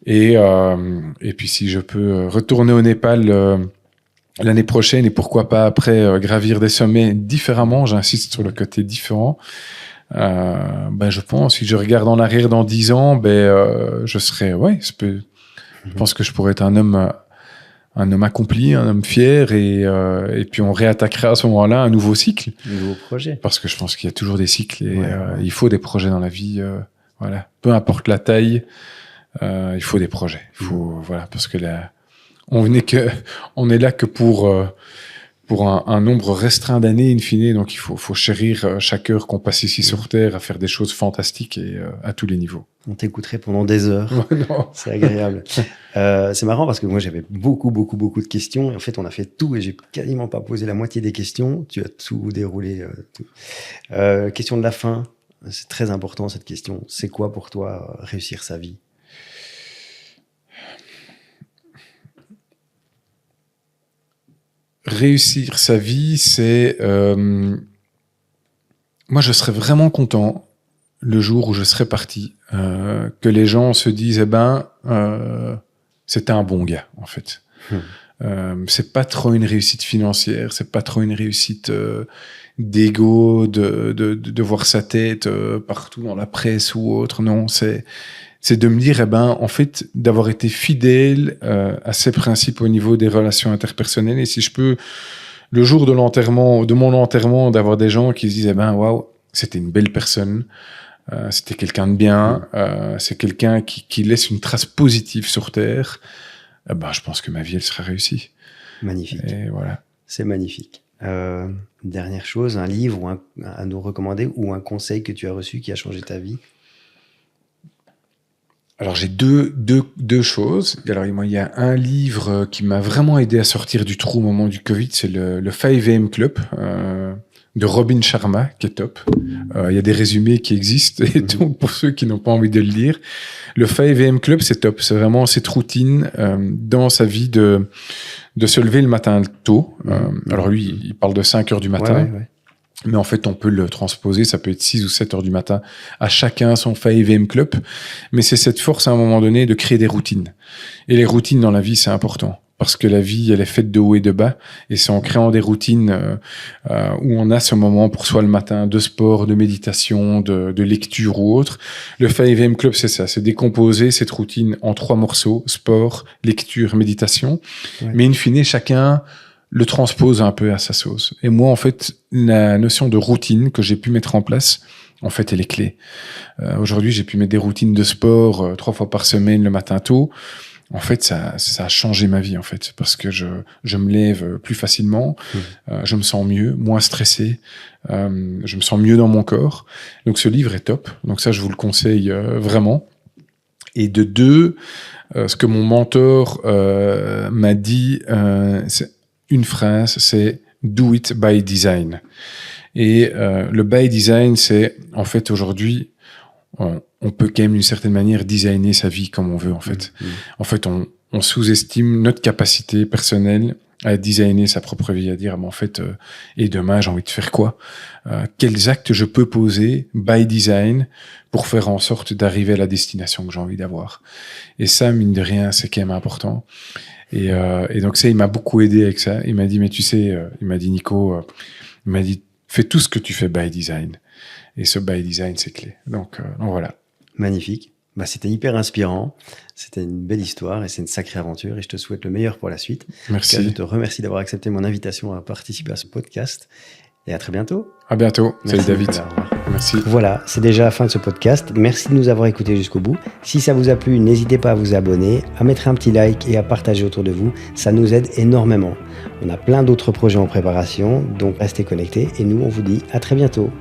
Et puis, si je peux retourner au Népal l'année prochaine et pourquoi pas après gravir des sommets différemment, j'insiste sur le côté différent, je pense, si je regarde en arrière dans 10 ans, je serais, je pense que je pourrais être un homme accompli, un homme fier, et puis on réattaquerait à ce moment-là un nouveau cycle. Un nouveau projet. Parce que je pense qu'il y a toujours des cycles et il faut des projets dans la vie. Peu importe la taille, il faut des projets. Parce que là, on est là que pour un nombre restreint d'années, in fine. Donc, il faut chérir chaque heure qu'on passe ici sur Terre à faire des choses fantastiques et à tous les niveaux. On t'écouterait pendant des heures. C'est agréable. C'est marrant parce que moi, j'avais beaucoup de questions. Et en fait, on a fait tout et j'ai quasiment pas posé la moitié des questions. Tu as tout déroulé. Question de la fin. C'est très important, cette question. C'est quoi pour toi réussir sa vie ? Réussir sa vie, c'est... moi, je serais vraiment content le jour où je serais parti, que les gens se disent, c'était un bon gars, en fait. C'est pas trop une réussite financière, c'est pas trop une réussite d'ego, de voir sa tête partout dans la presse ou autre. Non, c'est de me dire, en fait, d'avoir été fidèle à ces principes au niveau des relations interpersonnelles. Et si je peux, le jour de mon enterrement, d'avoir des gens qui se disent, waouh, c'était une belle personne, c'était quelqu'un de bien, c'est quelqu'un qui laisse une trace positive sur Terre, je pense que ma vie, elle sera réussie. Magnifique. Et voilà. C'est magnifique. Dernière chose, un livre à nous recommander ou un conseil que tu as reçu qui a changé ta vie? Alors, j'ai deux choses. Alors, il y a un livre qui m'a vraiment aidé à sortir du trou au moment du Covid, c'est le 5 AM Club de Robin Sharma, qui est top. Il y a des résumés qui existent, et donc pour ceux qui n'ont pas envie de le lire, le 5 AM Club, c'est top. C'est vraiment cette routine dans sa vie de se lever le matin tôt. Alors lui, il parle de 5 heures du matin. Ouais. Mais en fait, on peut le transposer, ça peut être 6 ou 7 heures du matin, à chacun son 5 AM Club. Mais c'est cette force, à un moment donné, de créer des routines. Et les routines dans la vie, c'est important. Parce que la vie, elle est faite de haut et de bas. Et c'est en créant des routines où on a ce moment pour soi le matin, de sport, de méditation, de lecture ou autre. Le 5 AM Club, c'est ça. C'est décomposer cette routine en 3 morceaux. Sport, lecture, méditation. Ouais. Mais in fine, chacun le transpose un peu à sa sauce. Et moi, en fait, la notion de routine que j'ai pu mettre en place, en fait, elle est clé. Aujourd'hui, j'ai pu mettre des routines de sport 3 fois par semaine le matin tôt. En fait, ça a changé ma vie, en fait, parce que je me lève plus facilement, je me sens mieux, moins stressé, je me sens mieux dans mon corps. Donc, ce livre est top. Donc ça, je vous le conseille vraiment. Et de deux, ce que mon mentor m'a dit, c'est une phrase, c'est « Do it by design ». Et le by design, c'est, en fait, aujourd'hui, on peut quand même d'une certaine manière designer sa vie comme on veut, en fait. En fait, on sous-estime notre capacité personnelle à designer sa propre vie, à dire, en fait, et demain, j'ai envie de faire quoi? Quels actes je peux poser by design pour faire en sorte d'arriver à la destination que j'ai envie d'avoir? Et ça, mine de rien, c'est quand même important. Et donc ça, il m'a beaucoup aidé avec ça. Il m'a dit, mais tu sais, il m'a dit, Nico, il m'a dit, fais tout ce que tu fais by design. Et ce by design, c'est clé. Donc voilà. Magnifique. C'était hyper inspirant. C'était une belle histoire et c'est une sacrée aventure. Et je te souhaite le meilleur pour la suite. Merci. Je te remercie d'avoir accepté mon invitation à participer à ce podcast. Et à très bientôt. À bientôt. Salut David. Merci. Voilà, c'est déjà la fin de ce podcast. Merci de nous avoir écoutés jusqu'au bout. Si ça vous a plu, n'hésitez pas à vous abonner, à mettre un petit like et à partager autour de vous. Ça nous aide énormément. On a plein d'autres projets en préparation, donc restez connectés. Et nous, on vous dit à très bientôt.